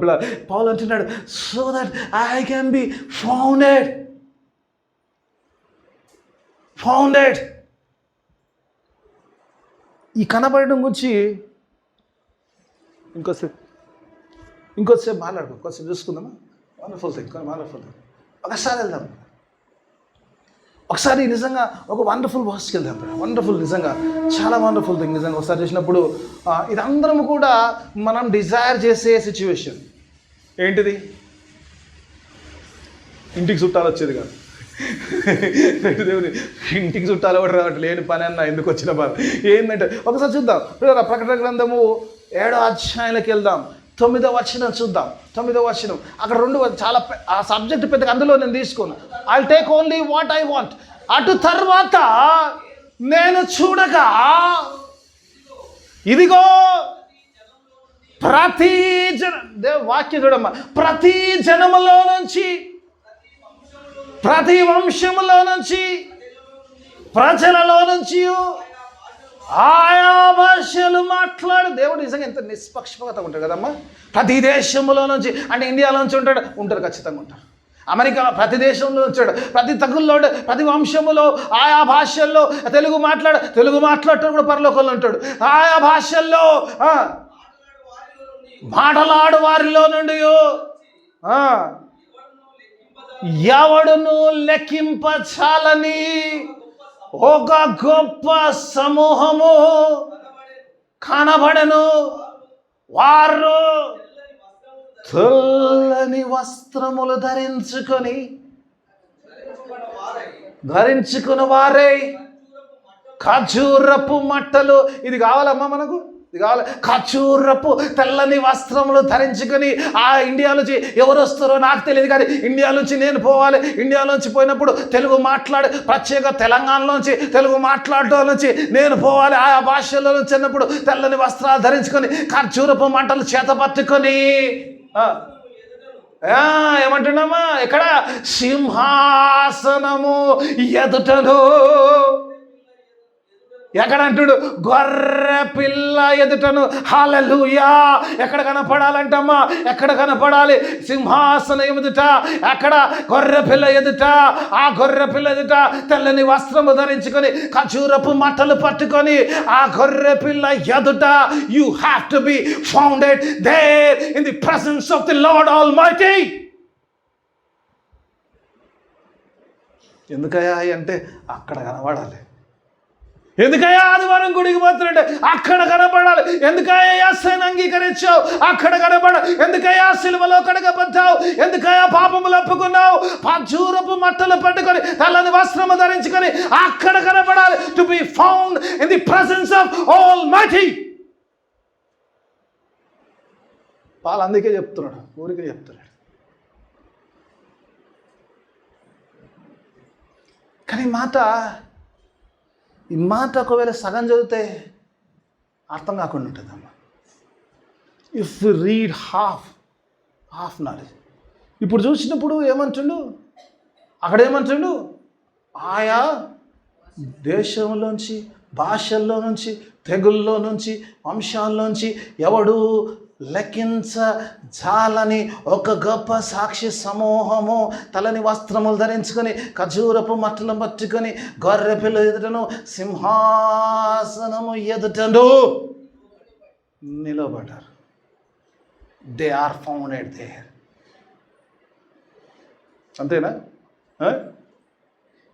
పౌలు అంటున్నాడు, so that I can be founded. ఈ కనబడడం గురించి ఇంకోసేపు మాట్లాడుకో, కొంచెం చూసుకుందామా. వండర్ఫుల్ థింగ్, ఒకసారి వెళ్దాం. ఒకసారి నిజంగా ఒక వండర్ఫుల్ వర్స్కి వెళ్దాం. వండర్ఫుల్, నిజంగా చాలా వండర్ఫుల్ థింగ్. నిజంగా ఒకసారి చేసినప్పుడు ఇదందరం కూడా మనం డిజైర్ చేసే సిచ్యువేషన్ ఏంటిది? ఇంటికి చుట్టాలు వచ్చేది కాదు. దేవుని ఇంటికి చుట్టాలు కూడా రావట్లేదు, లేని పని అన్న ఎందుకు వచ్చిన బాధ ఏంటంటే ఒకసారి చూద్దాం. ప్రకటన గ్రంథము 7వ అధ్యాయంలోకి వెళ్దాం. 9వ వచనం చూద్దాం. 9వ వచనం అక్కడ చాలా ఆ సబ్జెక్ట్ పెద్దగా అందులో నేను తీసుకోను. I'll take only what I want. అటు తర్వాత నేను చూడగా ఇదిగో ప్రతి వాక్యం చూడమ్మా, ప్రతి జనములో నుంచి, ప్రతి వంశములో నుంచి, ప్రజలలో నుంచి ఆయా భాషలు మాట్లాడు. దేవుడు నిజంగా ఎంత నిష్పక్షపాతంగా ఉంటాడు కదమ్మా. ప్రతి దేశంలో నుంచి, అంటే ఇండియాలో నుంచి ఉంటారు ఖచ్చితంగా ఉంటారు. అమెరికాలో ప్రతి దేశంలో వచ్చాడు, ప్రతి తగుల్లో, ప్రతి వంశములో ఆయా భాషల్లో తెలుగు మాట్లాడటం కూడా పరలోకంలో ఉంటాడు. ఆయా భాషల్లో మాటలాడు వారిలో నుండి ఎవడును లెక్కింపచాలని ఒక గొప్ప సమూహము కనబడను. వారు తెల్లని వస్త్రములు ధరించుకుని వారే ఖర్జూరపు మట్టలు. ఇది కావాలమ్మా మనకు, ఇది కావాలి. ఖర్జూరపు తెల్లని వస్త్రములు ధరించుకొని ఆ ఇండియా నుంచి ఎవరు వస్తారో నాకు తెలియదు, కానీ ఇండియా నుంచి నేను పోవాలి. ఇండియా నుంచి పోయినప్పుడు తెలుగు ప్రత్యేక తెలంగాణలోంచి తెలుగు మాట్లాడటం నుంచి నేను పోవాలి. ఆయా భాషల్లో నుంచి అన్నప్పుడు తెల్లని వస్త్రాలు ధరించుకొని ఖర్జూరపు మంటలు చేత పట్టుకొని ఏమంటున్నామా, ఎక్కడ సింహాసనము ఎదుటను, ఎక్కడ అంటుడు గొర్రె పిల్ల ఎదుటను. హల్లెలూయా. ఎక్కడ కనపడాలంటమ్మా, ఎక్కడ కనపడాలి? సింహాసనం ఎదుట, అక్కడ గొర్రె పిల్ల ఎదుట. ఆ గొర్రె పిల్ల ఎదుట తెల్లని వస్త్రము ధరించుకొని ఖర్జూరపు మట్టలు పట్టుకొని ఆ గొర్రె పిల్ల ఎదుట you have to be founded there in the presence of the Lord Almighty. ఎందుకయ్యా అంటే అక్కడ కనబడాలి. ఎందుకయ్యా ఆదివారం గుడికి పోతున్నట్టే అక్కడ కనపడాలి. ఎందుకయ్యా యేసుని అంగీకరించావు అక్కడ కనపడాలి. ఎందుకయ్యా సిలువలో కడగబడ్డావు, ఎందుకయ్యా పాపములు ఒప్పుకున్నావు, ఖర్జూరపు మట్టలు పట్టుకొని తెల్లని వస్త్రము ధరించుకొని అక్కడ కనపడాలి. To be found in the presence of almighty. పాలు అందుకే చెప్తున్నాడు, ఊరికే చెప్తున్నాడు. కానీ ఈ మాట ఒకవేళ సగం చదివితే అర్థం కాకుండా ఉంటుందమ్మా. If you read half knowledge. ఇప్పుడు చూసినప్పుడు ఏమంటుండు, అక్కడ ఏమంటుండు, ఆయా దేశంలోంచి, భాషల్లో నుంచి, తెగుల్లో నుంచి, వంశాల్లోంచి ఎవడు లెక్కించజాలని ఒక గొప్ప సాక్షి సమూహము తలని వస్త్రములు ధరించుకొని ఖర్జూరపు మట్టలు పట్టుకొని గొర్రె పిల్ల ఎదుటను సింహాసనము ఎదుటను నిలబడ్డారు. They are founded there. అంతేనా?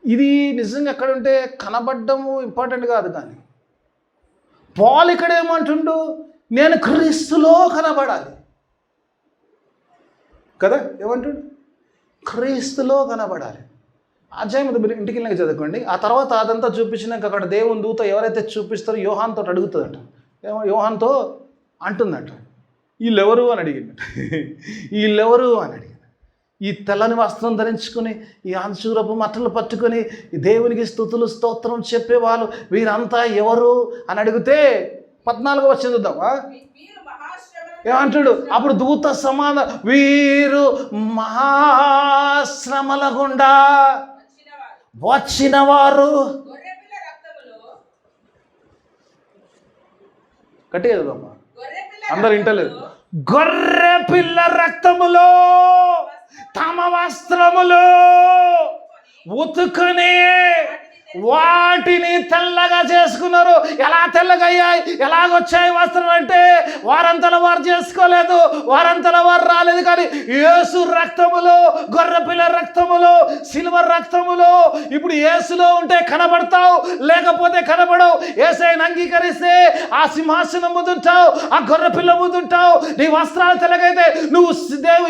ఇది నిజంగా ఎక్కడ ఉంటే కనబడ్డము ఇంపార్టెంట్ కాదు. కానీ పాల్ ఇక్కడ ఏమంటుండు, నేను క్రీస్తులో కనబడాలి కదా. ఏమంటాడు? క్రీస్తులో కనబడాలి. అధ్యాయం మీరు ఇంటికి వెళ్ళాక చదువుకోండి. ఆ తర్వాత అదంతా చూపించినాక అక్కడ దేవుని దూత ఎవరైతే చూపిస్తారో యోహాన్తో అడుగుతుందట. యోహాన్తో అంటుందట, వీళ్ళెవరు అని అడిగిందట. వీళ్ళెవరు అని అడిగింది. ఈ తెల్లని వస్త్రం ధరించుకొని, ఈ ఖర్జూరపు మట్టలు పట్టుకొని ఈ దేవునికి స్తుతులు స్తోత్రం చెప్పేవాళ్ళు వీరంతా ఎవరు అని అడిగితే 14వ వచనం చూద్దాం. ఏమంటాడు? అప్పుడు దూత సమాన వీరు మహాశ్రమల గుండా వచ్చిన వారు. గట్టిగా చదువుదామా, అందరు ఇంటలేదు. గొర్రె పిల్ల రక్తములో తమ వస్త్రములు ఉతుకుని వాటిని తెల్లగా చేసుకున్నారు. ఎలా తెల్లగా అయ్యాయి, ఎలాగొచ్చాయి వస్త్రం అంటే వారంతలో వారు చేసుకోలేదు, వారంతలో వారు రాలేదు. కానీ యేసు రక్తములో, గొర్రెపిల్ల రక్తములో, సిల్వర్ రక్తములో, ఇప్పుడు యేసులో ఉంటే కనబడతావు, లేకపోతే కనబడవు. యేసయ్యను అంగీకరిస్తే ఆ సింహాసనం ముందుంటావు, ఆ గొర్రెపిల్ల ముందుంటావు. నీ వస్త్రాలు తెల్లగైతే నువ్వు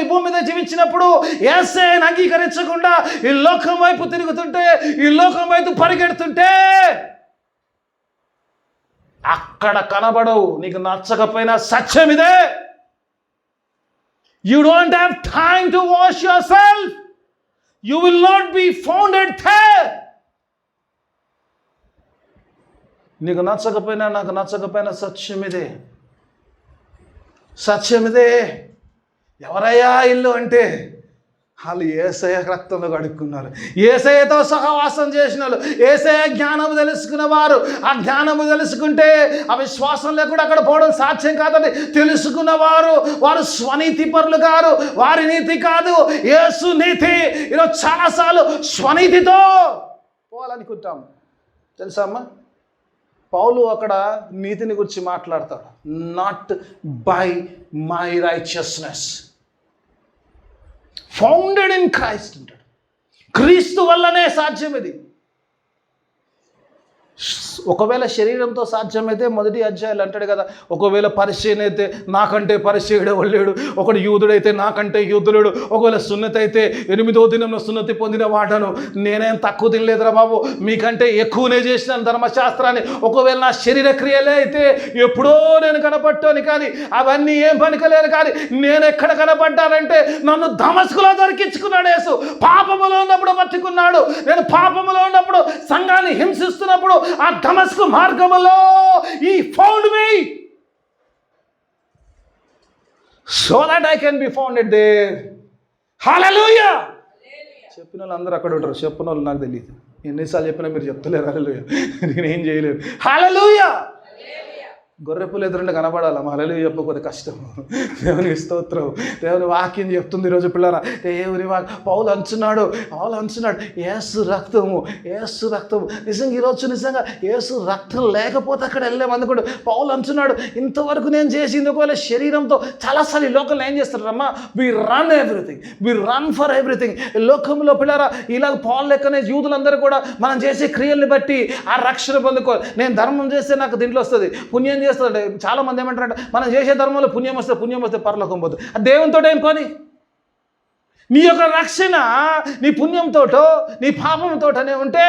ఈ భూమి మీద జీవించినప్పుడు యేసయ్యను అంగీకరించకుండా ఈ లోకం వైపు తిరుగుతుంటే, ఈ లోకం వైపు పరిగెడుతుంటే అక్కడ కనబడవు. నీకు నచ్చకపోయినా సత్యం ఇదే. You don't have time to wash yourself. You will not be founded there. నీకు నచ్చకపోయినా నాకు నచ్చకపోయినా సత్యం ఇదే, సత్యం ఇదే. ఎవరయ్యా ఇల్లు అంటే వాళ్ళు యేసయ్య రక్తంలో కడుక్కున్నారు, యేసయ్యతో సహవాసం చేసిన వాళ్ళు, యేసయ్య జ్ఞానము తెలుసుకున్న వారు. ఆ జ్ఞానము తెలుసుకుంటే అవిశ్వాసం లేకుండా అక్కడ పోవడం సాధ్యం కాదండి. తెలుసుకున్నవారు వారు స్వనీతి పరులు గారు, వారి నీతి కాదు, యేసు నీతి. ఈరోజు చాలాసార్లు స్వనీతితో పోవాలనుకుంటాం. తెలుసా అమ్మా, పౌలు అక్కడ నీతిని గురించి మాట్లాడతాడు. Not by my righteousness, founded in Christ అంటాడు. క్రీస్తు వల్లనే సాధ్యం ఇది. ఒకవేళ శరీరంతో సాధ్యమైతే మొదటి అధ్యాయులు అంటాడు కదా, ఒకవేళ పరిచయం అయితే నాకంటే పరిచయుడు లేడు, ఒకడు యూదుడైతే నాకంటే యూదుడు, ఒకవేళ సున్నతి అయితే 8వ దినంలో సున్నతి పొందిన వాడను, నేనేం తక్కువ తినలేదురా బాబు, మీకంటే ఎక్కువనే చేసినాను ధర్మశాస్త్రాన్ని. ఒకవేళ నా శరీర క్రియలే అయితే ఎప్పుడో నేను కనపట్టాను, కానీ అవన్నీ ఏం పనికలేను. కానీ నేను ఎక్కడ కనపడ్డానంటే నన్ను దమస్కులో దొరికించుకున్నాడు యేసు. పాపములో ఉన్నప్పుడు పట్టుకున్నాడు. నేను పాపములో ఉన్నప్పుడు, సంఘాన్ని హింసిస్తున్నప్పుడు ఆ దమస్కు మార్గములో he found me so that I can be founded there. Hallelujah. చెప్పిన వాళ్ళు అందరూ అక్కడ ఉంటారు, చెప్పిన వాళ్ళు నాకు తెలియదు. ఎన్నిసార్లు చెప్పినా మీరు చెప్తలేరు హల్లెలూయా, నేనేం చేయలేను. హల్లెలూయా. గొర్రెపులు ఎదురుండి కనబడాలి, హల్లెలూయా చెప్పకపోతే కష్టం. దేవునికి స్తోత్రం. దేవుని వాక్యం చెప్తుంది ఈరోజు పిల్లరా, దేవుని పౌలు అంచున్నాడు యేసు రక్తము, యేసు రక్తము. నిజంగా ఈరోజు నిజంగా యేసు రక్తం లేకపోతే అక్కడ వెళ్ళామనుకోండి. పౌలు అంచున్నాడు, ఇంతవరకు నేను చేసింది ఒకవేళ శరీరంతో. చాలాసార్లు ఈ లోకంలో ఏం చేస్తారమ్మా, we run everything, we run for everything. లోకంలో పిల్లరా ఇలాగ పౌలు లెక్కనే యూదులందరూ కూడా మనం చేసే క్రియల్ని బట్టి ఆ రక్షణ పొందుకో. నేను ధర్మం చేస్తే నాకు దీంట్లో వస్తుంది, పుణ్యం చేస్తుంది. చాలా మంది ఏమంటారంటే మనం చేసే ధర్మంలో పుణ్యం వస్తే పరలోకం పోతుంది. ఆ దేవునితో ఏం పని? నీ యొక్క రక్షణ నీ పుణ్యంతోటో నీ పాపంతోటనే ఉంటే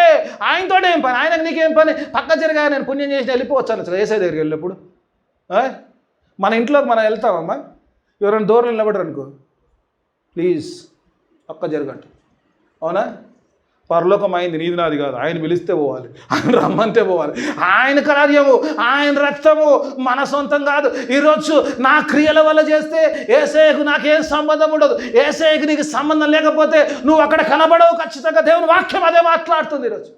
ఆయనతో ఏం పని? ఆయనకు నీకేం పని? పక్క జరిగా నేను పుణ్యం చేసి వెళ్ళిపోవచ్చాను అసలు ఏసై దగ్గరికి వెళ్ళినప్పుడు. మన ఇంట్లోకి మనం వెళ్తామమ్మా, ఎవరైనా దూరం నిలబడరు అనుకో, ప్లీజ్ పక్క జరగండి, అవునా? పరలోకం అయింది, నీది నాది కాదు. ఆయన పిలిస్తే పోవాలి, ఆయన రమ్మంటే పోవాలి. ఆయన కార్యము, ఆయన రక్తము మన సొంతం కాదు. ఈరోజు నా క్రియల వల్ల చేస్తే యేసయ్యకు నాకేం సంబంధం ఉండదు. యేసయ్యకు నీకు సంబంధం లేకపోతే నువ్వు అక్కడ కనబడవు ఖచ్చితంగా. దేవుని వాక్యం అదే మాట్లాడుతుంది ఈరోజు.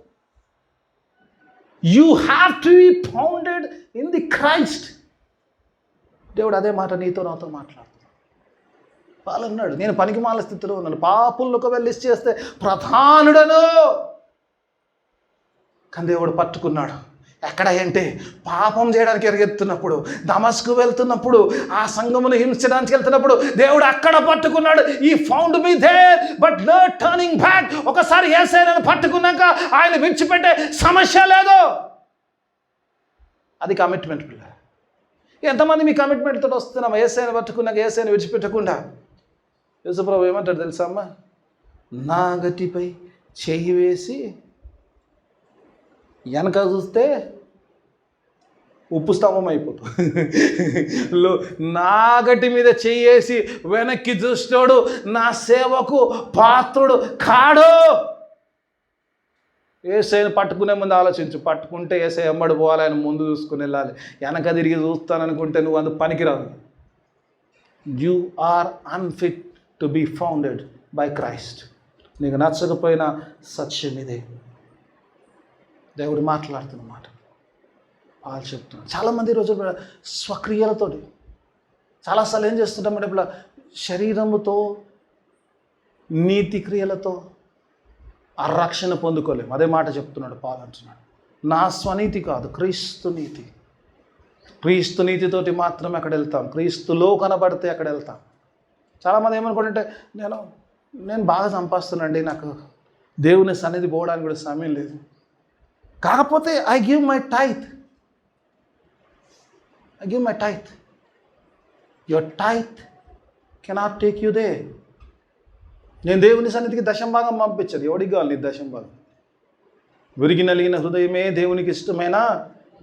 You have to be founded in the Christ. దేవుడు అదే మాట నీతో నాతో మాట్లాడుతుంది. వాళ్ళు అన్నాడు, నేను పనికిమాల స్థితిలో ఉన్నాను, పాపులకు వెళ్ళి చేస్తే ప్రధానుడను. కానీ దేవుడు పట్టుకున్నాడు. ఎక్కడ అంటే పాపం చేయడానికి ఎరుగెత్తున్నప్పుడు, దమస్కు వెళ్తున్నప్పుడు, ఆ సంఘమును హింసించడానికి వెళ్తున్నప్పుడు దేవుడు అక్కడ పట్టుకున్నాడు. ఈ found me there but no turning back. ఒకసారి యేసయ్యను పట్టుకున్నాక ఆయన విడిచిపెట్టే సమస్య లేదు. అది కమిట్మెంట్ పిల్ల. ఎంతమంది మీ కమిట్మెంట్తో వస్తున్నాం? యేసయ్యను పట్టుకున్నాక యేసయ్యను విడిచిపెట్టకుండా. యేసుప్రభు ఏమంటాడు తెలుసా అమ్మా, నా గట్టిపై చెయ్యి వేసి వెనక చూస్తే ఉప్పు స్తంభం అయిపోతుంది. నా గట్టి మీద చెయ్యేసి వెనక్కి చూస్తాడు నా సేవకు పాత్రుడు కాడు. యేసయ్యను పట్టుకునే ముందు ఆలోచించు. పట్టుకుంటే యేసయ్య ఎమ్మడి పోవాలి, ఆయన ముందు చూసుకుని వెళ్ళాలి. వెనక తిరిగి చూస్తాననుకుంటే నువ్వు అందు పనికిరాదు. You are unfit to be founded by Christ. నీకు నచ్చకపోయినా సత్యం ఇదే. దేవుడు మాట్లాడుతున్న మాట వాళ్ళు చెప్తున్నారు. చాలామంది ఈరోజు స్వక్రియలతోటి చాలాసార్లు ఏం చేస్తుంటామంటే ఇప్పుడు శరీరముతో నీతి క్రియలతో ఆ రక్షణ పొందుకోలేము. అదే మాట చెప్తున్నాడు పౌలు అంటున్నాడు, నా స్వనీతి కాదు, క్రీస్తు నీతి. క్రీస్తు నీతితోటి మాత్రమే అక్కడ వెళ్తాం. క్రీస్తులో కనబడితే అక్కడ వెళ్తాం. చాలామంది ఏమనుకుంటుంటే నేను బాగా సంపాదిస్తున్నానండి, నాకు దేవుని సన్నిధి పోవడానికి కూడా సమయం లేదు. కాకపోతే I give my tithe. Your tithe cannot take you they. నేను దేవుని సన్నిధికి దశంభాగం పంపించదు. ఎవడికి కావాలి నీ దశంభాగం? విరిగి నలిగిన హృదయమే దేవునికి ఇష్టమైన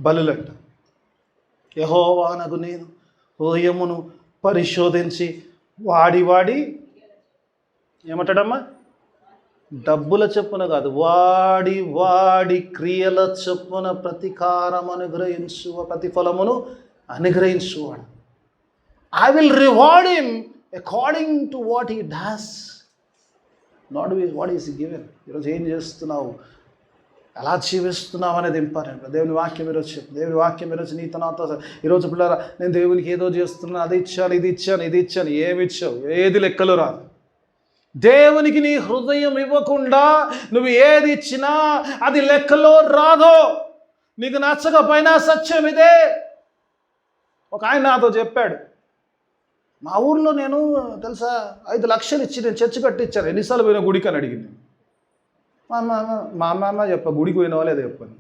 బలులంట. యెహోవానగు నేను హృదయమును పరిశోధించి వాడి ఏమంటాడమ్మా? డబ్బుల చొప్పున కాదు, వాడి క్రియల చొప్పున ప్రతికారం ప్రతిఫలమును అనుగ్రహించువాడు. I will reward him according to what he does, not what is given. ఈరోజు ఏం చేస్తున్నావు, ఎలా జీవిస్తున్నావు అనేది ఇంపార్టెంట్. దేవుని వాక్యం ఈరోజు చెప్పు. దేవుని వాక్యం ఈరోజు నీతో నాతో ఈరోజు పిల్లరా, నేను దేవునికి ఏదో చేస్తున్నాను, అది ఇచ్చాను, ఇది ఇచ్చాను. ఏమి ఇచ్చావు? ఏది లెక్కలు రాదు. దేవునికి నీ హృదయం ఇవ్వకుండా నువ్వు ఏది ఇచ్చినా అది లెక్కలో రాదు. నీకు నచ్చకపోయినా సత్యం ఇదే. ఒక ఆయన నాతో చెప్పాడు, మా ఊర్లో నేను తెలుసా 5 లక్షలు ఇచ్చి నేను చర్చి కట్టించాను, ఎన్నిసార్లు పోయినా గుడికి అని అడిగింది. మా అమ్మ చెప్ప, గుడికి పోయినావా లేదా చెప్పని.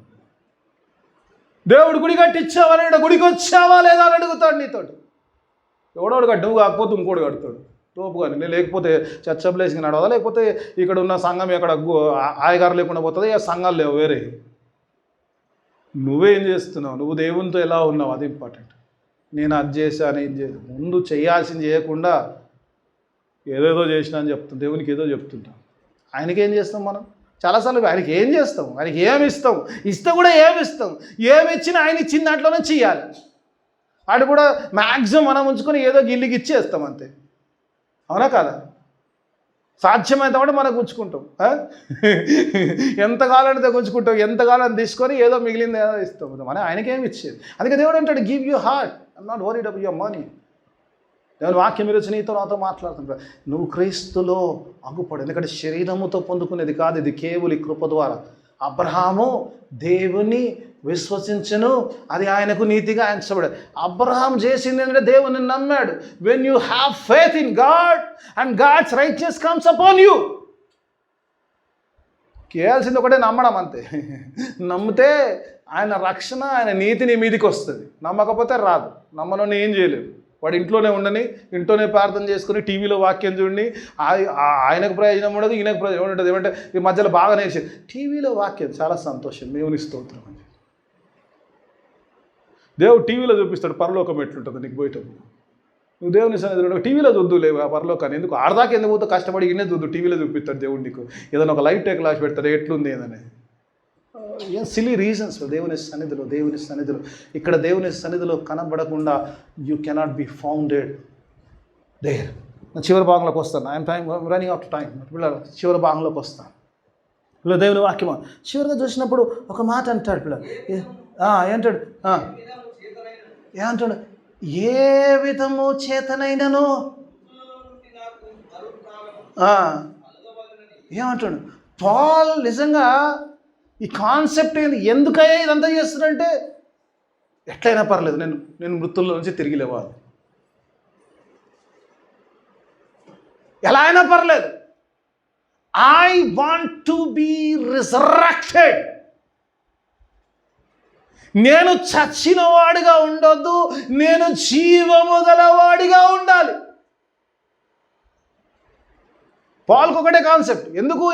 దేవుడు గుడి కట్టించావా లేదా, గుడికి వచ్చావా లేదా అని అడుగుతాడు నీతోటి. ఎవడోడు కట్టు, నువ్వు కాకపోతే ఇంకోటి కడతాడు తోపు. కానీ నేను లేకపోతే చర్చ ప్లేస్కి నడవదా, లేకపోతే ఇక్కడ ఉన్న సంఘం ఎక్కడ ఆయగారు లేకుండా పోతుంది, ఆ సంఘాలు లేవు వేరే. నువ్వేం చేస్తున్నావు, నువ్వు దేవునితో ఎలా ఉన్నావు, అది ఇంపార్టెంట్. నేను అది చేశాను, ఇది చేశాను. ముందు చేయాల్సింది చేయకుండా ఏదేదో చేసినా అని చెప్తాం, దేవునికి ఏదో చెప్తుంటాం. ఆయనకేం చేస్తాం మనం? చాలాసార్లు ఆయనకి ఏం చేస్తాం, ఆయనకి ఏమి ఇస్తాం, ఇస్తే కూడా ఏమి ఇస్తాం, ఏమి ఇచ్చినా ఆయన ఇచ్చిన దాంట్లోనే చెయ్యాలి. వాడు కూడా మ్యాక్సిమం మనం ఉంచుకొని ఏదో గిల్లికి ఇచ్చేస్తాం అంతే. అవునా కాదా? సాధ్యమైతే కూడా మనకు ఉంచుకుంటాం. ఎంతకాలం అంటే ఉంచుకుంటాం, ఎంతకాలం తీసుకొని ఏదో మిగిలింది ఏదో ఇస్తాం. మన ఆయనకేమి ఇచ్చేది. అందుకే దేవుడు అంటాడు, give you heart, I'm not worried about your money. దేవుని వాక్యం ఈరోజు నీతో నాతో మాట్లాడుతుంటాడు. నువ్వు క్రీస్తులో అగ్గుపడు. ఎందుకంటే శరీరముతో పొందుకునేది కాదు, ఇది కేవలం కృప ద్వారా. అబ్రహాము దేవుని విశ్వసించను, అది ఆయనకు నీతిగా ఎంచబడాడు. అబ్రహాం చేసింది ఏంటంటే దేవుని నమ్మాడు. When you have faith in God and God's righteous comes upon you. చేయాల్సింది ఒకటే, నమ్మడం అంతే. నమ్మితే ఆయన రక్షణ, ఆయన నీతి నీ మీదికి వస్తుంది. నమ్మకపోతే రాదు. నమ్మనోని ఏం చేయలేవు. వాడు ఇంట్లోనే ఉండని, ఇంట్లోనే ప్రార్థన చేసుకుని టీవీలో వాక్యం చూడండి, ఆయనకు ప్రయోజనం ఉండదు, ఈయనకు ప్రయోజనం ఉంటుంది. ఏమంటే ఈ మధ్యలో బాగా నేర్చేది టీవీలో వాక్యం. చాలా సంతోషం, దేవుని స్తోత్రం అని. దేవుడు టీవీలో చూపిస్తాడు పరలోకం ఎట్లుంటుంది నీకు పోయేటప్పుడు. నువ్వు దేవుని సన్నిధిలో టీవీలో చూద్దు లేవు ఆ పరలోకాన్ని. ఎందుకు ఆడదాకా ఎందుకు పోతే కష్టపడి ఇన్నే చూద్దు, టీవీలో చూపిస్తాడు దేవుడు నీకు. ఏదైనా ఒక లైవ్ టెక్ క్లాస్ పెడతాడు ఎట్లుంది ఏదని. ఏం సిలీ రీజన్స్. దేవుని సన్నిధిలో ఇక్కడ దేవుని సన్నిధిలో కనబడకుండా you cannot be founded there. నేను చివరి భాగంలోకి వస్తాను. I'm running of time. పిల్లలు చివరి భాగంలోకి వస్తాను. పిల్లలు దేవుని వాక్యం చివరిగా చూసినప్పుడు ఒక మాట అంటాడు. పిల్లలు ఏంటాడు? ఏమంటాడు? ఏ విధము చేతనైనను ఏమంటాడు పాల్? నిజంగా ఈ కాన్సెప్ట్ ఎందుకయ్యా ఇదంతా చేస్తున్నాడంటే, ఎట్లయినా పర్లేదు, నేను మృతుల్లో నుంచి తిరిగి లేవాలి, ఎలా అయినా పర్లేదు, I want to be resurrected. నేను చచ్చిన వాడిగా ఉండొద్దు, నేను జీవము గలవాడిగా ఉండాలి. పాల్కు ఒకటే కాన్సెప్ట్. ఎందుకు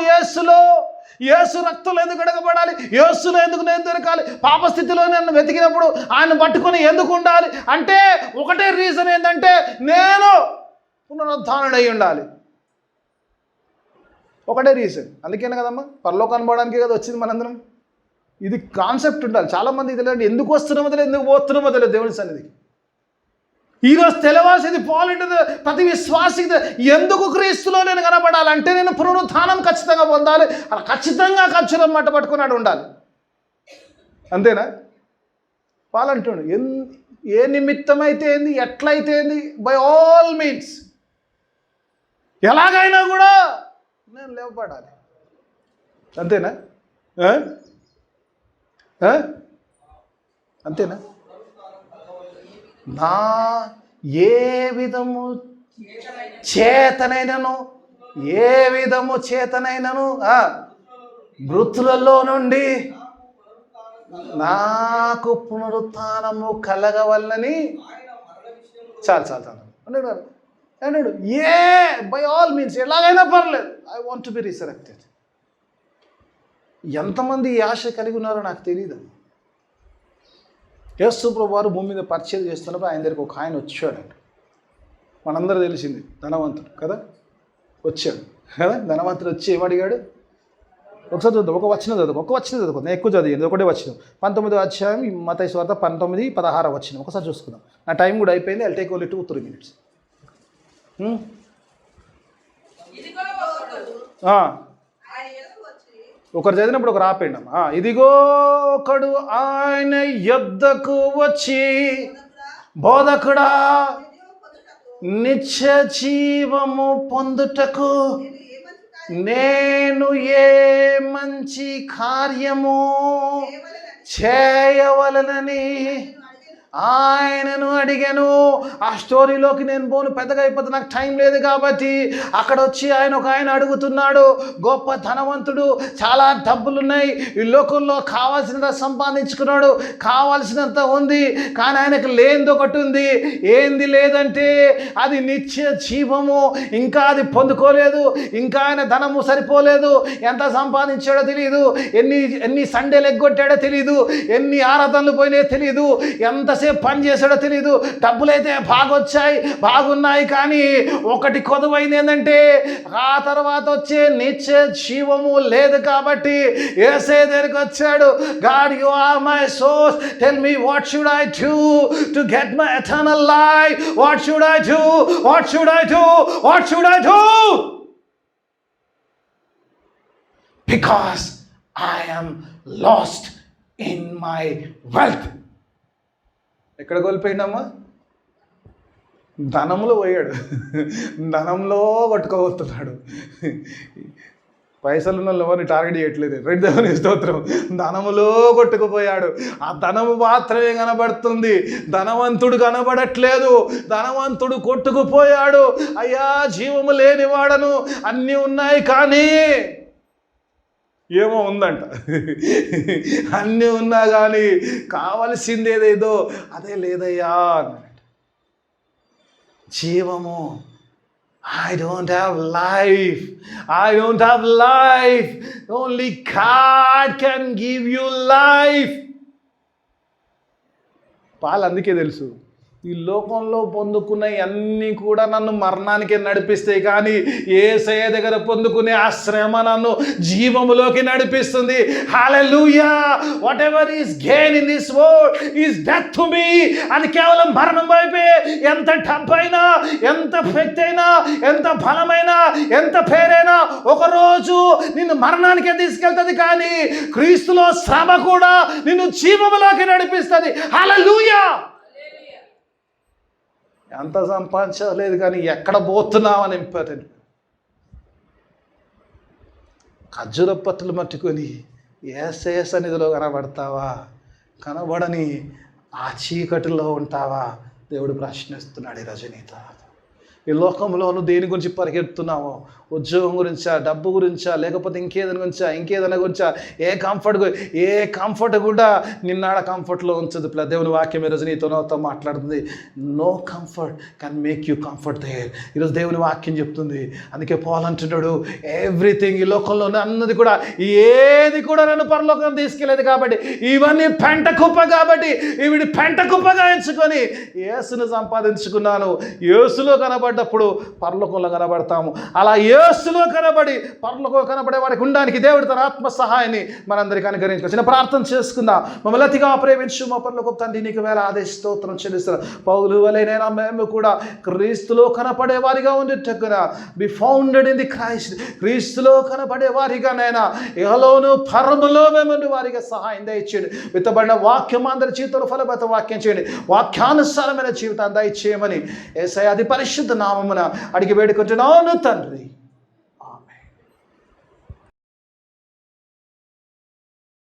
యేసు రక్తంలో ఎందుకు అడగబడాలి, యేసులో ఎందుకు నేను దొరకాలి, పాపస్థితిలో నన్ను వెతికినప్పుడు ఆయన పట్టుకొని ఎందుకు ఉండాలి అంటే ఒకటే రీజన్ ఏంటంటే, నేను పునరుద్ధానుడై ఉండాలి. ఒకటే రీజన్. అందుకేనే కదమ్మా పరలోకాన్ని పోవడానికే కదా వచ్చింది మనందరం. ఇది కాన్సెప్ట్ ఉండాలి. చాలామంది తెలియదు, ఎందుకు వస్తున్నామో తెలియదు, ఎందుకు పోతున్నామో తెలియదు దేవుని సన్నిధికి. ఈరోజు తెలవాల్సింది పాలింటుంది ప్రతి విశ్వాసికి. ఎందుకు క్రీస్తులో నేను కనబడాలంటే, నేను పునరుత్థానం ఖచ్చితంగా పొందాలి, అలా ఖచ్చితంగా ఖర్చులో మట్ట పట్టుకున్నాడు ఉండాలి. అంతేనా? పాలంటాడు ఏ నిమిత్తమైతే ఏంది, ఎట్లయితే ఏంది, బై ఆల్ మీన్స్ ఎలాగైనా కూడా నేను లేవపడాలి. అంతేనా? అంతేనా? నా ఏ విధము చేతనైనను మృతులలో నుండి నాకు పునరుత్థానము కలగవల్లని చాలు అన్నాడు. బై ఆల్ మీన్స్ ఎలాగైనా పర్లేదు, I want to B resurrected. ఎంతమంది ఈ ఆశ కలిగి ఉన్నారో నాకు తెలియదు. యేసు ప్రభువు వారు భూమి మీద పరిచయం చేస్తున్నప్పుడు ఆయన దగ్గరికి ఒక ఆయన వచ్చాడు. మనందరూ తెలిసింది, ధనవంతుడు కదా, వచ్చాడు కదా. ధనవంతుడు వచ్చి ఏమడిగాడు? ఒకసారి చూద్దాం, ఒక వచనం చదువుకో, నేను ఎక్కువ చదివాను, ఒకటే వచనం. 19వ అధ్యాయం మత్తయి సువార్త 19:16 వచనం. ఒకసారి చూసుకుందాం. నా టైం కూడా అయిపోయింది. I'll take only 2-3 minutes. ఒకరు చదివినప్పుడు ఒకరు ఆపేయండి అమ్మా. ఇదిగో ఒకడు ఆయన యొద్దకు వచ్చి, బోధకుడా నిత్య జీవము పొందుటకు నేను ఏ మంచి కార్యము చేయవలనని ఆయనను అడిగాను. ఆ స్టోరీలోకి నేను పోను, పెద్దగా అయిపోతే నాకు టైం లేదు కాబట్టి. అక్కడ వచ్చి ఒక ఆయన అడుగుతున్నాడు. గొప్ప ధనవంతుడు, చాలా డబ్బులున్నాయి, ఈ లోకంలో కావాల్సినంత సంపాదించుకున్నాడు, కావాల్సినంత ఉంది, కానీ ఆయనకు లేనిది ఒకటి ఉంది. ఏంది లేదంటే అది నిత్య జీవము. ఇంకా అది పొందుకోలేదు, ఇంకా ఆయన ధనము సరిపోలేదు. ఎంత సంపాదించాడో తెలియదు, ఎన్ని సండేలు ఎగ్గొట్టాడో తెలియదు, ఎన్ని ఆరాధనలు పోయినాయో తెలియదు, ఎంతసేపు పని చేశాడో తెలియదు. డబ్బులైతే బాగున్నాయి, కానీ ఒకటి కొదువైంది ఏంటంటే ఆ తర్వాత వచ్చే నిత్య జీవము లేదు. కాబట్టి యేసయ్య దగ్గరికి వచ్చాడు. God, you are my source, tell me what should I do to get my eternal life? What should I do? Because I am lost in my wealth. ఎక్కడ కోల్పోయిందమ్మా? ధనంలో పోయాడు, ధనంలో కొట్టుకోబోతున్నాడు. పైసలు ఉన్న ఎవరిని టార్గెట్ చేయట్లేదు. దేవుని స్తోత్రం. ధనములో కొట్టుకుపోయాడు. ఆ ధనము మాత్రమే కనబడుతుంది, ధనవంతుడు కనబడట్లేదు. ధనవంతుడు కొట్టుకుపోయాడు. అయ్యా, జీవము లేనివాడను, అన్నీ ఉన్నాయి కానీ ఏమో ఉందంట. అన్నీ ఉన్నా కానీ కావలసింది ఏదేదో అదే లేదయ్యా అన్నాడు. జీవము, I don't have life. Only God can give you life. పాలు అందుకే తెలుసు, ఈ లోకంలో పొందుకునే అన్నీ కూడా నన్ను మరణానికి నడిపిస్తాయి, కానీ యేసయ్య దగ్గర పొందుకునే ఆ శ్రమ నన్ను జీవములోకి నడిపిస్తుంది. Hallelujah. Whatever is gain in this world is death to me. అది కేవలం మరణం వైపే. ఎంత డబ్బైనా, ఎంత శక్తి అయినా, ఎంత బలమైనా, ఎంత పేరైనా ఒకరోజు నిన్ను మరణానికే తీసుకెళ్తుంది, కానీ క్రీస్తులో శ్రమ కూడా నిన్ను జీవములోకి నడిపిస్తుంది. హల్లెలూయా. ఎంత సంపాదించలేదు కానీ ఎక్కడ పోతున్నామని ఇంపార్టెంట్. ఖర్జూర పట్టులు పట్టుకొని యేసయ్య సన్నిధిలో కనబడతావా, కనబడని ఆ చీకటిలో ఉంటావా? దేవుడు ప్రశ్నిస్తున్నాడు ఈ రజనీతో. ఈ లోకంలో నువ్వు దేని గురించి పరిగెడుతున్నావో, ఉద్యోగం గురించా, డబ్బు గురించా, లేకపోతే ఇంకేదైనా గురించా, ఏ కంఫర్ట్ కూడా నిన్నాడ కంఫర్ట్లో ఉంచదు. దేవుని వాక్యం ఈరోజు నీతో మాట్లాడుతుంది. No comfort can make you comfort there. ఈరోజు దేవుని వాక్యం చెప్తుంది. అందుకే పౌలు అంటున్నాడు, ఎవ్రీథింగ్, ఈ లోకంలో అన్నది కూడా, ఏది కూడా నన్ను పరలోకం తీసుకెళ్ళేది కాబట్టి, ఇవన్నీ పెంట కుప్ప కాబట్టి ఇవి పెంట కుప్పగా ఎంచుకొని యేసును సంపాదించుకున్నాను. యేసులో కనబడ్డప్పుడు పరలోకంలో కనబడతాము. అలా యేసులో కనబడి పరలోకంలో కనబడే వాడికి ఉండడానికి దేవుడు తన ఆత్మ సహాయాన్ని మనందరికీ అనుగ్రహించుకోవచ్చు. చిన్న ప్రార్థన చేసుకుందాం. మమ్మల్ని అతిగా ప్రేమించు మా పరలోకపు తండ్రి, నీకు వేళ స్తోత్రం చెల్లిస్తున్నాం. పౌలు వలెనైనా మేము కూడా క్రీస్తులో కనపడే వారిగా ఉండేటట్టుగా be founded in the Christ. క్రీస్తులో కనపడే వారిగానైనా ఇహలోను పరములో మేము వారిగా సహాయం దయచేయండి. విత్తబడిన వాక్యం అందరి జీవితంలో ఫలభరిత వాక్యం చేయండి. వాక్యానుసారమైన జీవితాన్ని దయచేయమని యేసయ్య అతి పరిశుద్ధ నామమున అడిగి వేడుకుంటున్నాను తండ్రి.